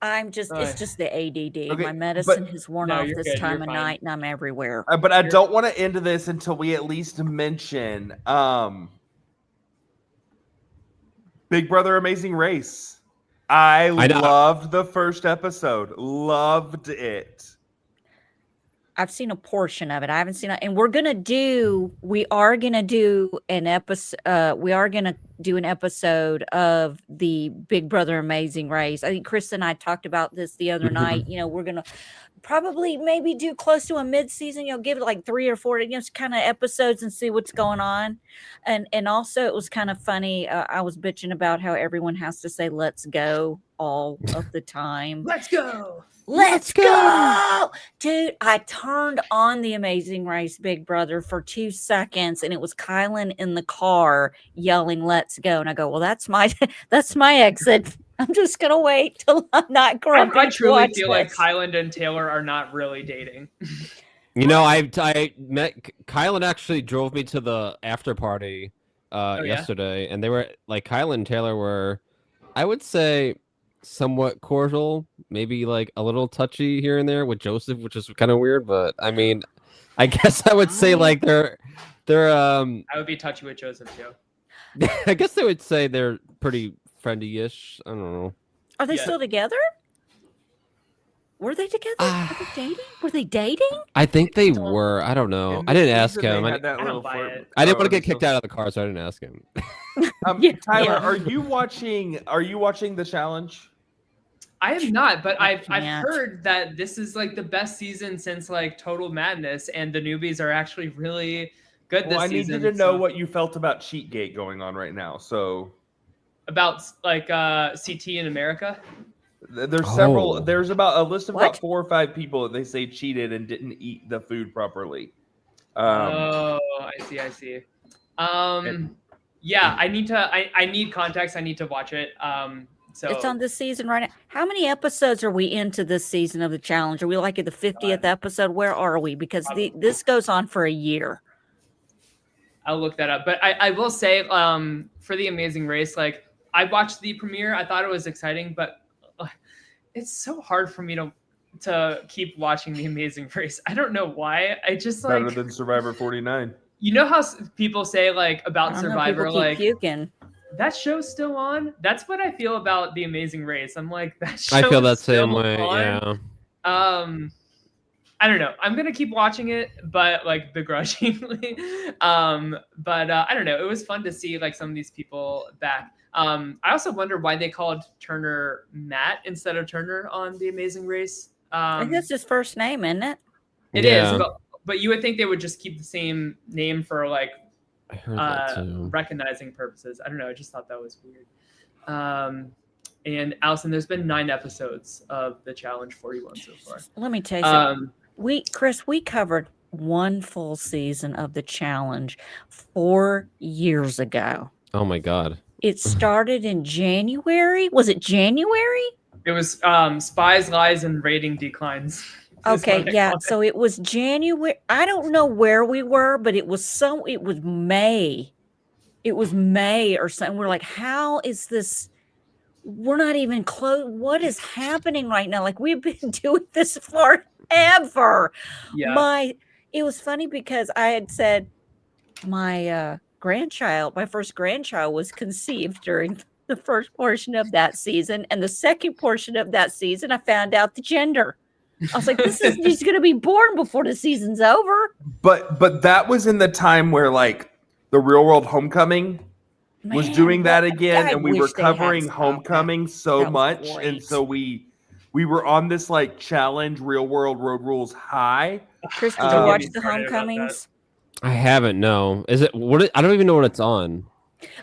It's just the ADD. Okay, My medicine has worn No, off you're this good, time you're of fine. night, and I'm everywhere. But I don't want to end this until we at least mention Big Brother Amazing Race. I know. loved the first episode. Loved it. I've seen a portion of it. I haven't seen it, and we are gonna do an episode. We are gonna do an episode of the Big Brother Amazing Race. I think Chris and I talked about this the other night. We're gonna probably maybe do close to a mid-season. Give it like 3 or 4, kind of episodes and see what's going on. And also it was kind of funny. I was bitching about how everyone has to say "let's go" all of the time. Let's go. Let's go, dude. I turned on the Amazing Race Big Brother for 2 seconds, and it was Kylan in the car yelling "let's go," and I go, well, that's my exit. I'm just gonna wait till I'm not grumpy. I truly to feel watch like this. Kylan and Taylor are not really dating. I met Kylan actually drove me to the after party yeah? yesterday, and they were like Kylan and Taylor were, I would say, somewhat cordial, maybe like a little touchy here and there with Joseph, which is kind of weird. But I mean, I guess I would say like they're I would be touchy with Joseph too. I guess they would say they're pretty friendly-ish. I don't know. Are they Yeah. still together? Were they together? Are they dating? Were they dating? I think they were. I don't know. In I this didn't ask season, they him. had that I don't little buy flirt. it. I didn't want to Oh, get kicked out of the car, so I didn't ask him. Yeah. Tyler, are you watching the challenge? I am not, but I've can't. heard that this is like the best season since like Total Madness, and the newbies are actually really good this Well, I need season. you to know so- what you felt about Cheatgate going on right now. So about like CT in America. there's several. Oh. There's about a list of What? about 4 or 5 people that they say cheated and didn't eat the food properly. Oh, I see. Yeah, I need context. I need to watch it. So It's on this season right now. How many episodes are we into this season of the challenge? Are we like at the 50th episode? Where are we? Because this goes on for a year. I'll look that up. But I will say, for the Amazing Race, like I watched the premiere. I thought it was exciting, but it's so hard for me to keep watching the Amazing Race. I don't know why. I just like, Better than Survivor 49. you know how people say like I about don't know, Survivor, people keep like puking. that show's still on. That's what I feel about the Amazing Race. I'm like, that show I feel is that still same way. on. Yeah. I don't know. I'm gonna keep watching it, but like begrudgingly. But I don't know. It was fun to see like some of these people back. I also wonder why they called Turner Matt instead of Turner on The Amazing Race. I think that's his first name, isn't it? It is, Yeah. but you would think they would just keep the same name for like I heard that too. recognizing purposes. I don't know. I just thought that was weird. And Allison, there's been 9 episodes of the Challenge 41 so far. Let me tell you something. We covered one full season of the challenge 4 years ago. Oh my god. It started in January. Was it January? It was Spies, Lies, and Rating Declines. is Okay, what I yeah. called it. So it was January. I don't know where we were, but it was May. It was May or something. We're like, how is this? We're not even close. What is happening right now? Like, we've been doing this forever. Yeah. It was funny because I had said my first grandchild was conceived during the first portion of that season, and the second portion of that season, I found out the gender. I was like, this is just going to be born before the season's over. But that was in the time where like the Real World Homecoming was doing that again, and we were covering Homecoming so much, and so we were on this like challenge Real World Road Rules high. Chris, did you watch the Homecomings? I haven't. No, is it? I don't even know what it's on.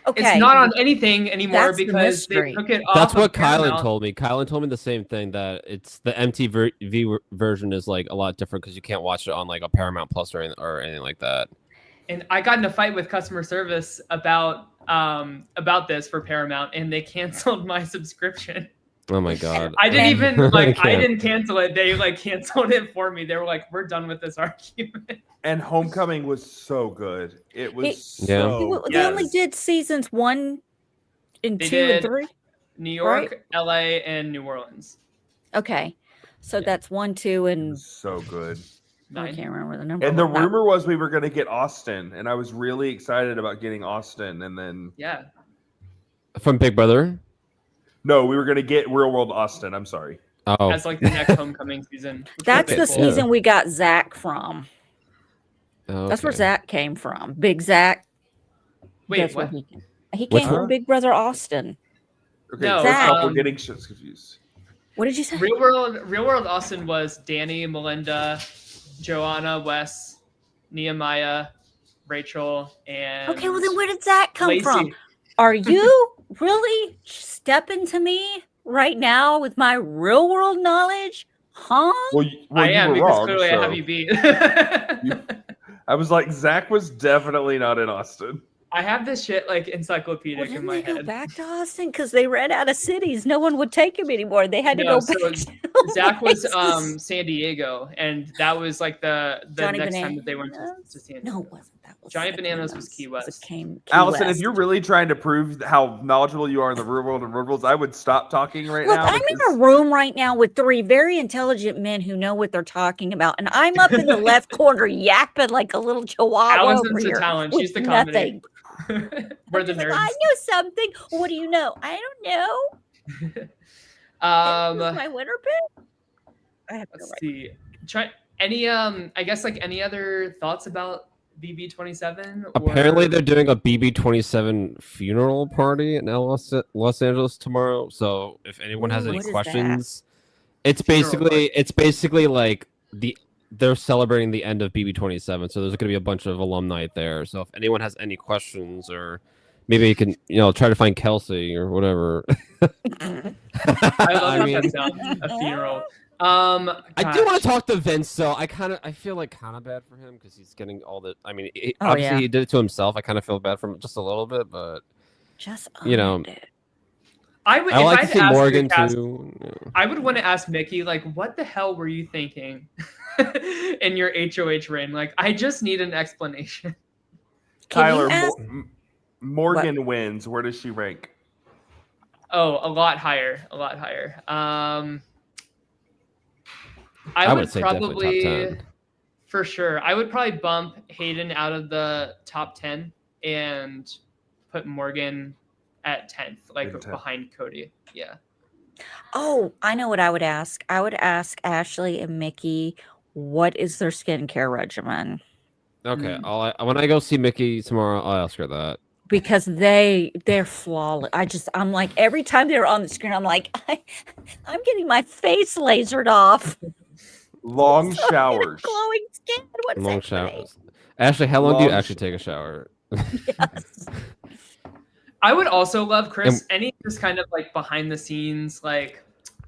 Okay, it's not on anything anymore That's the because they mystery. took it off. That's what of Paramount. Kylan told me. Kylan told me the same thing, that it's the MTV version is like a lot different because you can't watch it on like a Paramount Plus or anything like that. And I got in a fight with customer service about this for Paramount, and they canceled my subscription. Oh my god! I didn't even I I didn't cancel it. They like canceled it for me. They were like, "We're done with this argument." And Homecoming was so good. It was Yeah. so. They only did seasons 1 and They 2 and did 3. New York, LA, and New Orleans. Okay, so that's 1, 2, It and was so good. I 9. can't remember the number. And the of that. rumor was we were going to get Austin, and I was really excited about getting Austin. And then Yeah. From Big Brother. no, we were going to get Real World Austin. I'm sorry. Oh, As like the next Homecoming season. which That's would've the been cool. season we got Zach from. That's where okay. Zach came from. Big Zach. Wait, That's where what? he Which came from one? Big Brother Austin. Okay, No, first off, we're um, getting shit confused. What did you say? Real World Austin was Danny, Melinda, Joanna, Wes, Nehemiah, Rachel, and Okay, well then where did Zach come Lacey. from? Are you really stepping to me right now with my real world knowledge? Huh? Well, I you am were because wrong, clearly I so- have you beat. I was like, Zach was definitely not in Austin. I have this shit like Well, encyclopedic in didn't my they go head. back to Austin because they ran out of cities? No one would take him anymore. They had to No, go so back. To Zach was places. San Diego, and that was like the Johnny next time that they went to Bananas? San Diego. No, it wasn't. That was Johnny Key Bananas was West. Key It was West. Key Allison, West. if you're really trying to prove how knowledgeable you are in the real world and road rules, I would stop talking right Look, now. I'm in a room right now with 3 very intelligent men who know what they're talking about, and I'm up in the left corner yapping like a little chihuahua over Allison's the here talent. with She's the comedy. nothing. We're I'm the just like, nerds. I know something. What do you know? I don't know. This is my winner pick. I have no Let's right. see. Try any I guess like any other thoughts about BB27? Apparently, they're doing a BB27 funeral party in Los Angeles tomorrow. So, if anyone has Ooh, any what is that? questions, it's Funeral basically like they're celebrating the end of BB27. So there's going to be a bunch of alumni there. So if anyone has any questions, or maybe you can try to find Kelsey or whatever. I love that sounds a funeral. I do want to talk to Vince, so I feel like kind of bad for him because he's getting all the. I mean, obviously he did it to himself. I kind of feel bad for him just a little bit, but Just I I would. I if like I'd to see ask Morgan the cast, too. Yeah. I would want to ask Mickey, like, what the hell were you thinking in your HOH reign? Like, I just need an explanation. Can you Tyler, ask- Morgan wins. Where does she rank? Oh, a lot higher. A lot higher. I would say definitely probably, top 10. for sure, I would probably bump Hayden out of the top 10 and put Morgan at 10th, like In 10th. behind Cody. Yeah. Oh, I know what I would ask. I would ask Ashley and Mickey, what is their skincare regimen? Okay, when I go see Mickey tomorrow, I'll ask her that. Because they're flawless. I'm like, every time they're on the screen, I'm like, I'm getting my face lasered off. Long So I get a showers. glowing skin. What's Long happening? showers. Ashley, how long do you Long actually take a shower? Yes. I would also love, Chris, any just kind of like behind the scenes, like,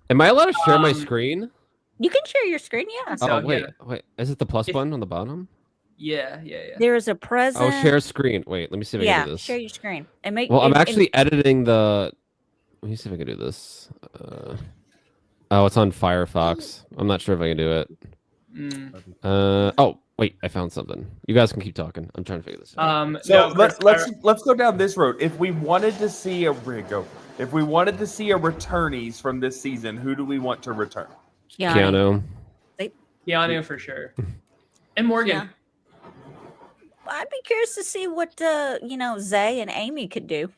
Am I allowed to share my Um, screen? You can share your screen, yeah. So, Oh wait, yeah. wait. Is it the plus If- button on the bottom? yeah. There is a present. Oh, share screen. Wait, let me see if I can Yeah, do this. share your screen. And make Well, I'm and- actually editing the. Let me see if I can do this. Oh, it's on Firefox. I'm not sure if I can do it. Oh, wait, I found something. You guys can keep talking. I'm trying to figure this out. So No, Chris, let's go down this road. If we wanted to see a returnees from this season, who do we want to return? Keanu. Keanu. Keanu for sure. And Morgan. Yeah. I'd be curious to see what Zay and Amy could do.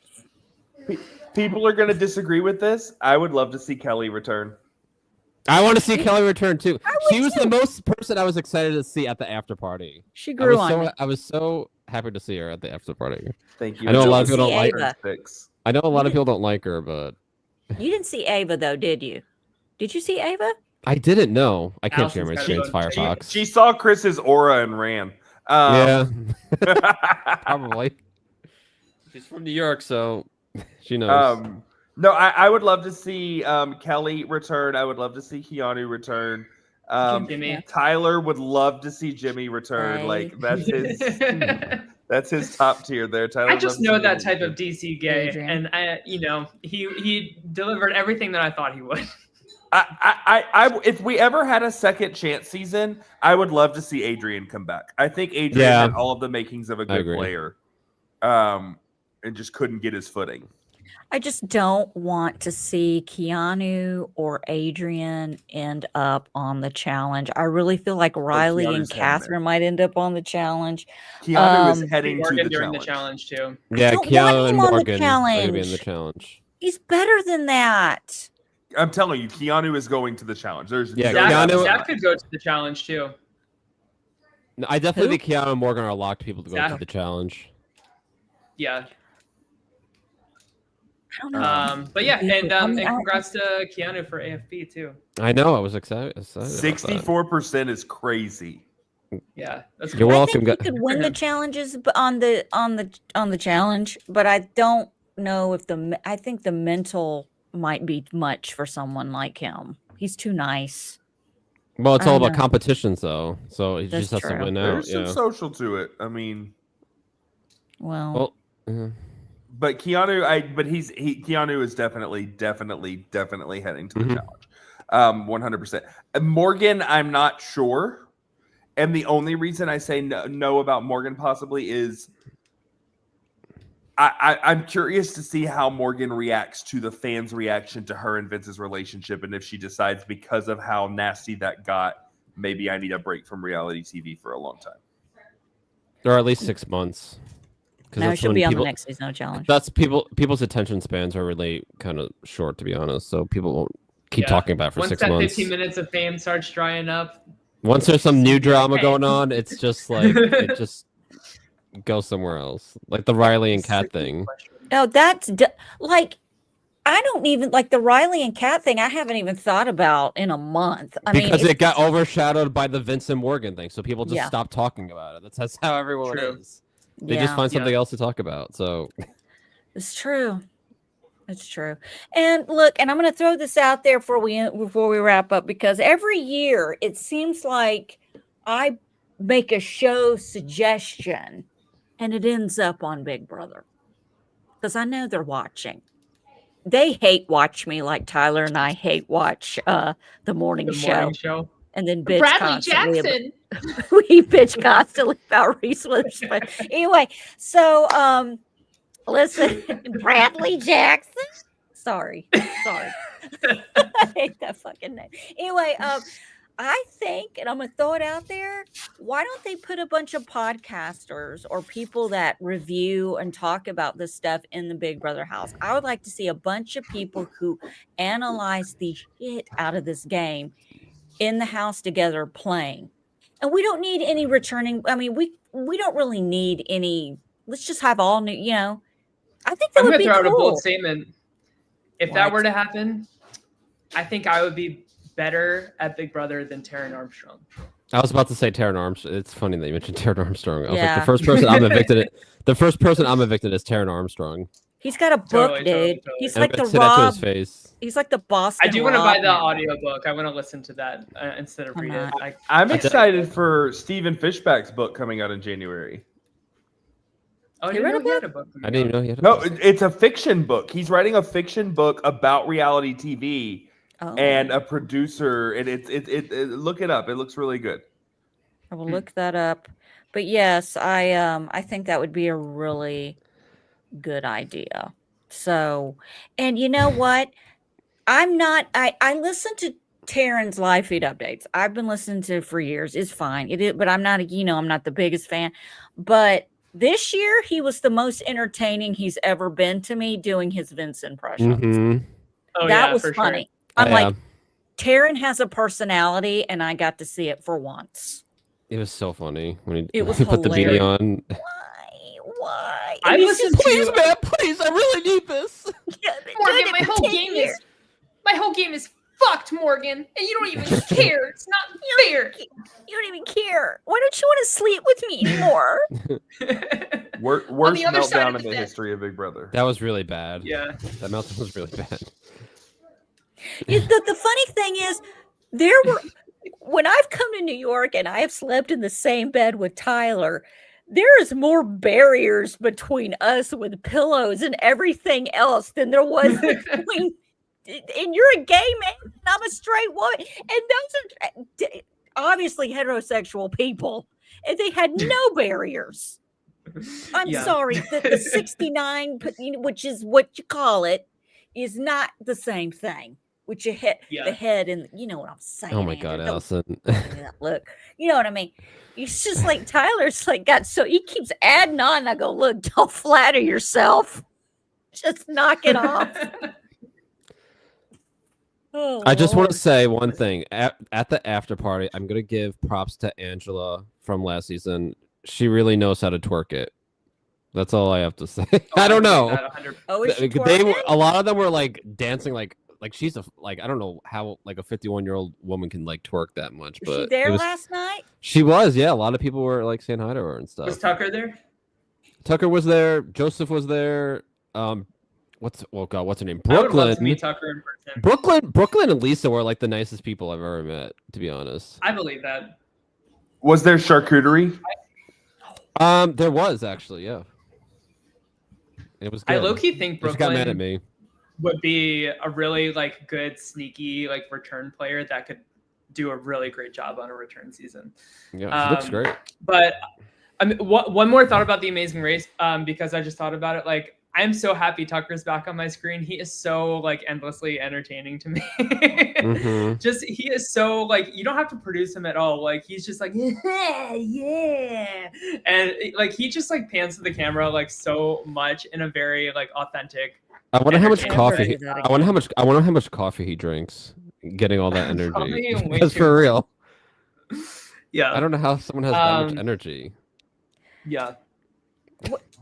People are going to disagree with this. I would love to see Kelly return. I want to see Kelly return too. She was too. the most person I was excited to see at the after party. She grew on me. I was so happy to see her at the after party. Thank you. I know a lot of You people didn't don't see like. Ava. I know a lot of people don't like her, but You didn't see Ava though, did you? Did you see Ava? I didn't know. I can't share Allison's my gotta screen's go. Firefox. She saw Chris's aura and ran. Yeah, probably. She's from New York, so she knows. No, I would love to see Kelly return. I would love to see Keanu return. Jimmy. Tyler would love to see Jimmy return. Hey. Like that's his top tier there. Tyler. I just would know love to that see type Jimmy of DC gay, Adrian. and he delivered everything that I thought he would. if we ever had a second chance season, I would love to see Adrian come back. I think Adrian Yeah. had all of the makings of a good agree. player, and just couldn't get his footing. I just don't want to see Keanu or Adrian end up on the challenge. I really feel like Riley Keanu's and heading Catherine might end up on the challenge. Keanu is heading to Morgan the during challenge. the challenge too. Yeah, don't want Keanu him and on the Morgan are going to be in the challenge. challenge. He's better than that. I'm telling you, Keanu is going to the challenge. There's Yeah, no doubt Keanu- about Zach it. could go to the challenge too. No, I definitely Who? think Keanu and Morgan are locked people to go to Zach. the challenge. Yeah. I don't know. But yeah, and I mean, congrats to Keanu for AFB too. I know. I was excited. about that. 64% is crazy. Yeah, that's You're cool. welcome. I think he could win the challenges on the challenge, but I don't know if I think the mental might be much for someone like him. He's too nice. Well, it's I all don't about know. competitions, though. So he That's just has to true. win out. There's some Yeah. social to it. I mean, Well, Well, but Keanu, Keanu is definitely heading to the Mhm. challenge. 100%. Morgan, I'm not sure. And the only reason I say no about Morgan possibly is I'm curious to see how Morgan reacts to the fans' reaction to her and Vince's relationship, and if she decides because of how nasty that got, maybe I need a break from reality TV for a long time. or at least 6 months. no, she'll be on the next season of challenge. That's people's attention spans are really kind of short, to be honest. So people won't keep Yeah. talking about it for Once 6 that months. 15 minutes of fame starts drying up, Once there's some new drama Okay. going on, it's just like it just goes somewhere else, like the Riley and Kat thing. No, that's like I don't even like the Riley and Kat thing. I haven't even thought about in a month. I mean, Because it got overshadowed by the Vincent Morgan thing, so people just Yeah. stopped talking about it. That's how everyone True. is. They just yeah, find something else to talk about. So it's true. It's true. And look, and I'm going to throw this out there before we wrap up, because every year it seems like I make a show suggestion and it ends up on Big Brother because I know they're watching. They hate watch me like Tyler and I hate watch the morning the show. morning show. And then bitch Bradley constantly about- Jackson. we bitch constantly about Reese Witherspoon. Anyway, so listen, Bradley Jackson. Sorry. I hate that fucking name. Anyway, I think, and I'm gonna throw it out there, why don't they put a bunch of podcasters or people that review and talk about this stuff in the Big Brother house? I would like to see a bunch of people who analyze the shit out of this game in the house together playing. And we don't need any returning. I mean, we don't really need any. Let's just have all new, I think that I'm would gonna be throw out a cool. bold statement. If that What? were to happen, I think I would be better at Big Brother than Taryn Armstrong. I was about to say Taryn Armstrong. It's funny that you mentioned Taryn Armstrong. I was like, Yeah. the first person I'm evicted. The first person I'm evicted is Taryn Armstrong. He's got a book, Totally, dude. totally. He's I'm like gonna the say that to Rob. his face. He's like the Boston. I do want to buy the Rob. audiobook. I want to listen to that instead of I'm read it. not. I'm I excited for Stephen Fishback's book coming out in January. Oh, I You didn't read know a he had a book. I didn't even know he had a No, book. it's a fiction book. He's writing a fiction book about reality TV Oh, and a producer, and it look it up. It looks really good. I will look that up. But yes, I think that would be a really good idea. So, and you know what? I listen to Taryn's live feed updates. I've been listening to it for years. It's fine. It is, but I'm not, I'm not the biggest fan. But This year, he was the most entertaining he's ever been to me doing his Vince impressions. Mm-hmm. Oh, that yeah, was for funny. Sure. I'm like, Taryn has a personality, and I got to see it for once. It was so funny when It was he put the beanie on. Why? I listened to Please, man, please, I really need this. Yeah, Morgan, my whole game is fucked, Morgan, and you don't even care. It's not fair. You don't even care. Why don't you want to sleep with me anymore? Worst other side meltdown of in the the fence. history of Big Brother. That was really bad. Yeah. That meltdown was really bad. The funny thing is, there were when I've come to New York and I have slept in the same bed with Tyler, there is more barriers between us with pillows and everything else than there was between. And you're a gay man, and I'm a straight woman, and those are obviously heterosexual people, and they had no barriers. I'm sorry, the 69, which is what you call it, is not the same thing. Which you hit the head, and you know what I'm saying. Oh my God, Allison! Look, you know what I mean. It's just like Tyler's like got so he keeps adding on. And I go, look, don't flatter yourself. Just knock it off. Oh, I just want to Lord. say one thing. At the after party, I'm going to give props to Angela from last season. She really knows how to twerk it. That's all I have to say. I don't know. Oh, is she A lot of them were like dancing like she's I don't know how like a 51-year-old woman can like twerk that much. But was she there last night? She was, yeah. A lot of people were like saying hi to her and stuff. Was Tucker there? Tucker was there. Joseph was there. What's her name? I would love Brooklyn. to meet Tucker in person. Brooklyn and Lisa were like the nicest people I've ever met, to be honest. I believe that. Was there charcuterie? There was actually, yeah. It was good. I low-key think She got mad at Brooklyn me. would be a really like good sneaky like return player that could do a really great job on a return season. Yeah, she looks great. But I mean, one more thought about the Amazing Race, because I just thought about it. Like, I'm so happy Tucker's back on my screen. He is so like endlessly entertaining to me. Mm-hmm. Just he is so like you don't have to produce him at all. Like he's just like yeah, and like he just like pans to the camera like so much in a very like authentic. I wonder how much entertaining. coffee. I wonder how much coffee he drinks, getting all that energy. Probably way That's too for much. real. Yeah, I don't know how someone has that much energy. yeah.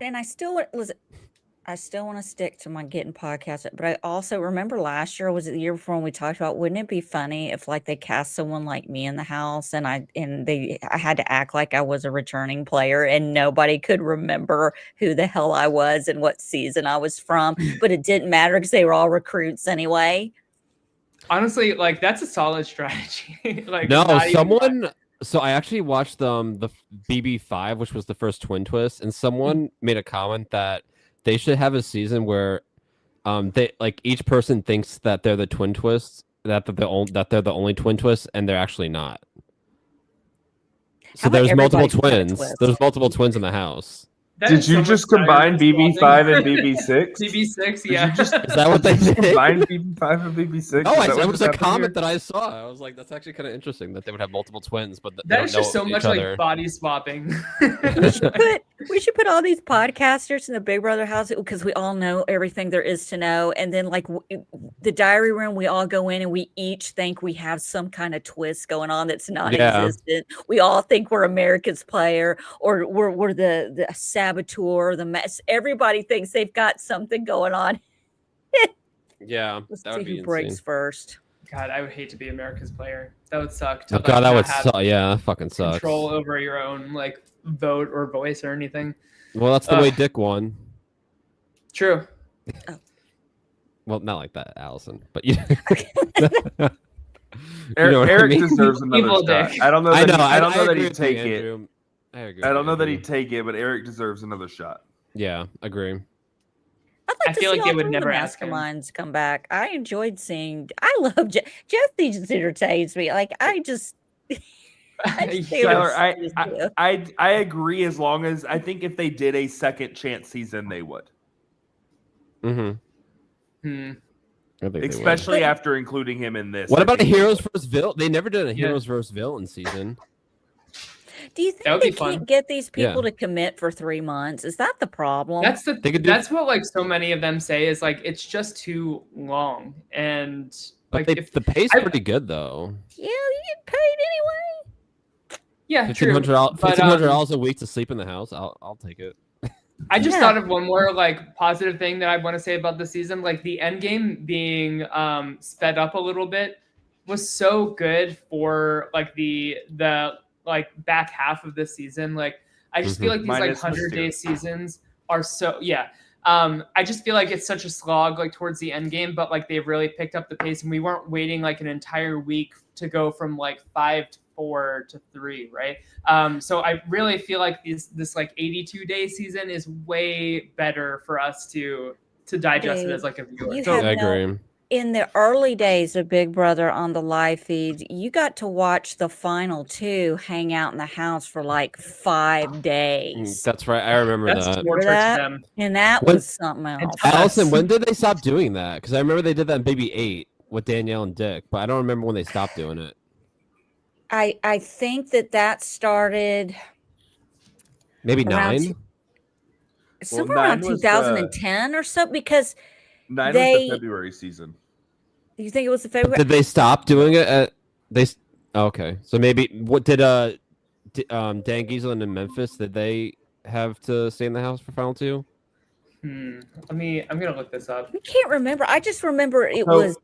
And I still want to stick to my getting podcasted, but I also remember last year, or was it the year before, when we talked about, wouldn't it be funny if like they cast someone like me in the house and I had to act like I was a returning player and nobody could remember who the hell I was and what season I was from, but it didn't matter because they were all recruits anyway. Honestly, like that's a solid strategy. Like No, someone. So I actually watched the BB5, which was the first twin twist, and someone made a comment that they should have a season where they like each person thinks that they're the twin twists, that they're the only twin twists, and they're actually not. So there's multiple twins. There's multiple twins in the house. Did you just combine BB5 and BB6? BB6, yeah. Is that what they did? Combine BB5 and BB6? No, it was a comment that I saw. I was like, that's actually kind of interesting that they would have multiple twins, but that is just so much like body swapping. We should put all these podcasters in the Big Brother house because we all know everything there is to know. And then like the diary room, we all go in and we each think we have some kind of twist going on that's non-existent. Yeah. We all think we're America's player or we're the saboteur, the mess. Everybody thinks they've got something going on. Yeah. Let's see who breaks first. God, I would hate to be America's player. That would suck. Oh, God, that would suck. Yeah, that fucking sucks. Control over your own like vote or voice or anything. Well, that's the way Dick won. True. Oh. Well, not like that, Allison. But you. Eric deserves another shot. I don't know. I don't know that he'd take it. I agree. I don't know that he'd take it, but Eric deserves another shot. Yeah, agree. I feel like they would never ask masterminds come back. I enjoyed seeing. I love Jeff. Jeff just entertains me. Like I agree. As long as I think if they did a second chance season, they would. Hmm. Especially after including him in this. What about a Heroes vs. Villain? They never did a Heroes vs. Villain season. Do you That think would they be fun. can't get these Yeah. people to commit for 3 months? Is that the problem? They could do- That's what like so many of them say is like it's just too long. And But like if the pay's I- pretty good though. Yeah, you get paid anyway. yeah, true. But $1,500 a week to sleep in the house. I'll take it. I just Yeah. thought of one more like positive thing that I want to say about the season. Like the end game being sped up a little bit was so good for like the like back half of this season. Like I just feel like these Minus like 100-day Mysterio. seasons are so I just feel like it's such a slog like towards the end game, but like they've really picked up the pace and we weren't waiting like an entire week to go from like 5 to 4 to 3, right? So I really feel like this like 82-day season is way better for us to digest it Dude, as like a viewer. you So- have I no- agree. in the early days of Big Brother on the live feeds, you got to watch the final 2 hang out in the house for like 5 days. That's right. I remember That's that. torture to that? them. And that When- was something else. Allison, when did they stop doing that? Because I remember they did that in Baby 8 with Danielle and Dick, but I don't remember when they stopped doing it. I think that started Maybe Around 9? somewhere 9 around was, 2010 or so, because 9 was they- the February season. you think it was the February. Did they stop doing it at okay. So maybe what did Dan Giesland in Memphis, did they have to stay in the house for final 2? I'm gonna look this up. I can't remember. I just remember it So- was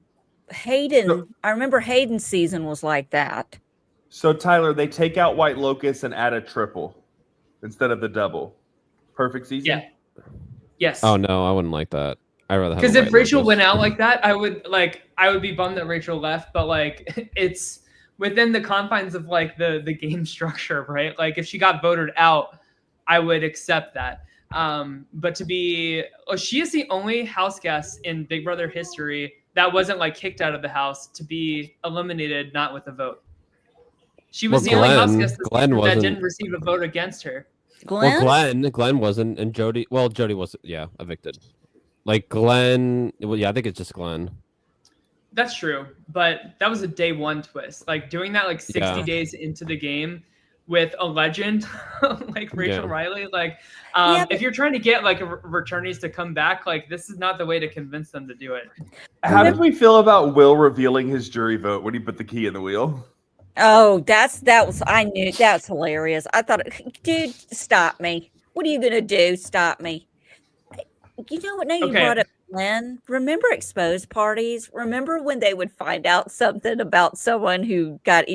Hayden. so- I remember Hayden's season was like that. So Tyler, they take out White Locust and add a triple instead of the double. Perfect season. Yeah. Yes. Oh no, I wouldn't like that. I'd rather have Because a if White Rachel Lotus. went out like that, I would be bummed that Rachel left. But like, it's within the confines of like the game structure, right? Like, if she got voted out, I would accept that. But she is the only house guest in Big Brother history that wasn't like kicked out of the house to be eliminated, not with a vote. She was Well, the only house Glenn- guest Glenn that wasn't- didn't receive a vote against her. Glenn? Well, Glenn wasn't, and Jody was, evicted. Like Glenn, well, yeah, I think it's just Glenn. That's true, but that was a day one twist. Like doing that like 60 Yeah. days into the game with a legend like Rachel Yeah. Riley. Like Yeah, but- if you're trying to get like returnees to come back, like this is not the way to convince them to do it. How did we feel about Will revealing his jury vote when he put the key in the wheel? Oh, I knew that's hilarious. I thought, dude, stop me. What are you gonna do? Stop me. You know what? Now you Okay. brought up Glenn. Remember exposed parties? Remember when they would find out something about someone who got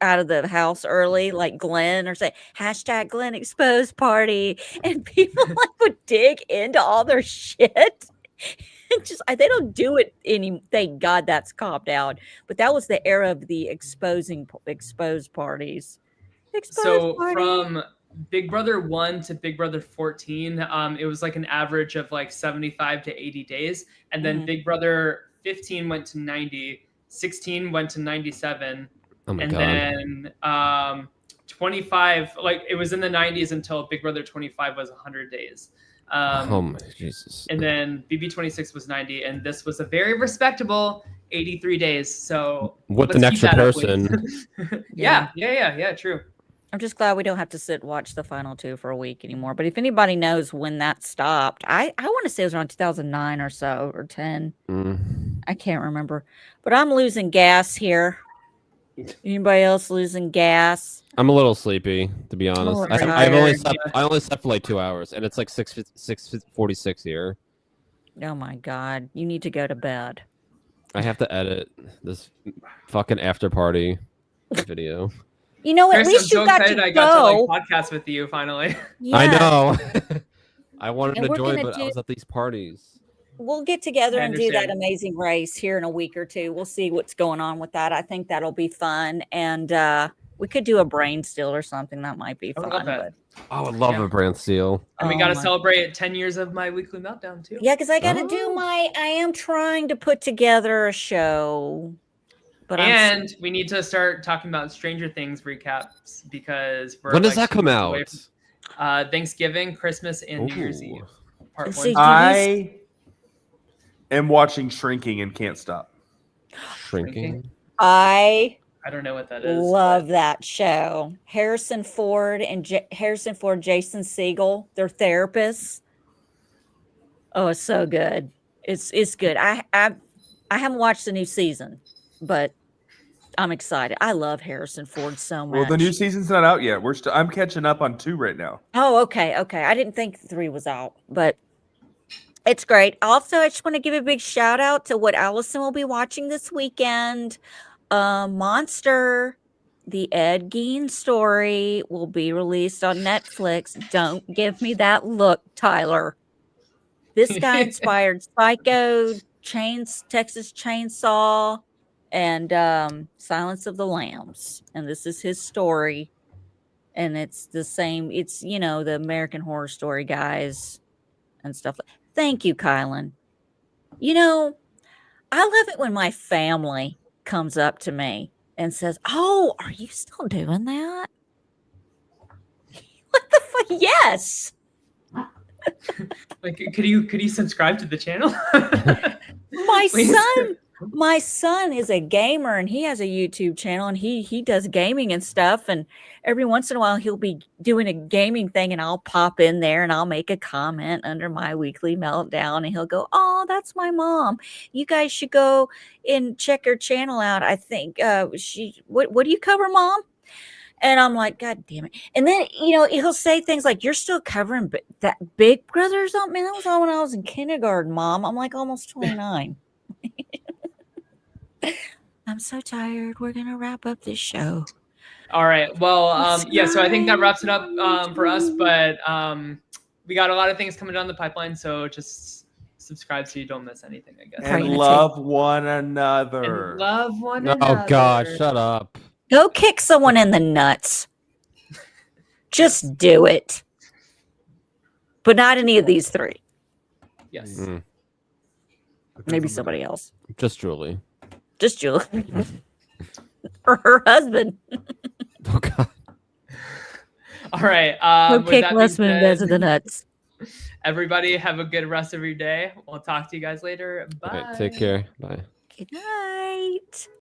out of the house early, like Glenn, or say hashtag Glenn exposed party, and people like would dig into all their shit. Just they don't do it any. Thank God that's calmed down. But that was the era of the exposed parties. So from Big Brother 1 to Big Brother 14, it was like an average of like 75 to 80 days. And then Mhm. Big Brother 15 went to 90, 16 went to 97. Oh my And god. then 25, like it was in the 90s until Big Brother 25 was 100 days. Oh my Jesus. And then BB 26 was 90, and this was a very respectable 83 days. So With let's an keep extra that up, person. please. yeah, true. I'm just glad we don't have to sit and watch the final 2 for a week anymore. But if anybody knows when that stopped, I want to say it was around 2009 or so, or 10. Mm. I can't remember. But I'm losing gas here. Anybody else losing gas? I'm a little sleepy, to be honest. little I've only tired. slept. I only slept for like 2 hours, and it's like 6:46 here. Oh my God. You need to go to bed. I have to edit this fucking after party video. You know, at Chris, least I'm you so got excited to I got to go. like podcast with you finally. I Yeah. know. I wanted And to we're join, gonna but I do- was at these parties. We'll get together I and do that understand. amazing race here in a week or two. We'll see what's going on with that. I think that'll be fun. And we could do a brain steal or something. That might be I would fun. love that. But I would love Yeah. a brand seal. And we Oh got to my- celebrate 10 years of my weekly meltdown too. yeah, because I got to do Oh. I am trying to put together a show. But And we need to start talking about Stranger Things recaps because we're When does like that come 2 weeks away out? from, Thanksgiving, Christmas, and New Year's Ooh. Eve. Part And one. see- I am watching Shrinking and can't stop. Shrinking. I I don't know what that is. Love that show. Harrison Ford, Jason Segel, they're therapists. Oh, it's so good. It's good. I haven't watched the new season, but I'm excited. I love Harrison Ford so much. Well, the new season's not out yet. I'm catching up on 2 right now. Oh, okay. I didn't think 3 was out, but it's great. Also, I just want to give a big shout out to what Allison will be watching this weekend. Monster, the Ed Gein story, will be released on Netflix. Don't give me that look, Tyler. This guy inspired Psycho, Texas Chainsaw, and Silence of the Lambs. And this is his story. And it's the same. It's, the American Horror Story guys and stuff. Thank you, Kylan. I love it when my family comes up to me and says, "Oh, are you still doing that?" What the fuck? Yes. Like, could you subscribe to the channel? My son is a gamer, and he has a YouTube channel, and he does gaming and stuff, and every once in a while he'll be doing a gaming thing, and I'll pop in there and I'll make a comment under my weekly meltdown, and he'll go, "Oh, that's my mom. You guys should go and check her channel out. I think what do you cover, Mom?" And I'm like, "God damn it." And then, he'll say things like, "You're still covering that Big Brother or something?" Man, that was all when I was in kindergarten, Mom. I'm like almost 29. I'm so tired. We're going to wrap up this show. All right. Well, yeah, so I think that wraps it up for us. But we got a lot of things coming down the pipeline. So just subscribe so you don't miss anything, I guess. And love one another. And love one another. Oh, God, shut up. Go kick someone in the nuts. Just do it. But not any of these 3. Yes. Mm. Maybe somebody else. Just Julie. Just Julie. Or her husband. Oh, God. All right. Go kick Lesman into the nuts. Everybody have a good rest of your day. We'll talk to you guys later. Bye. All right, take care. Bye. Good night.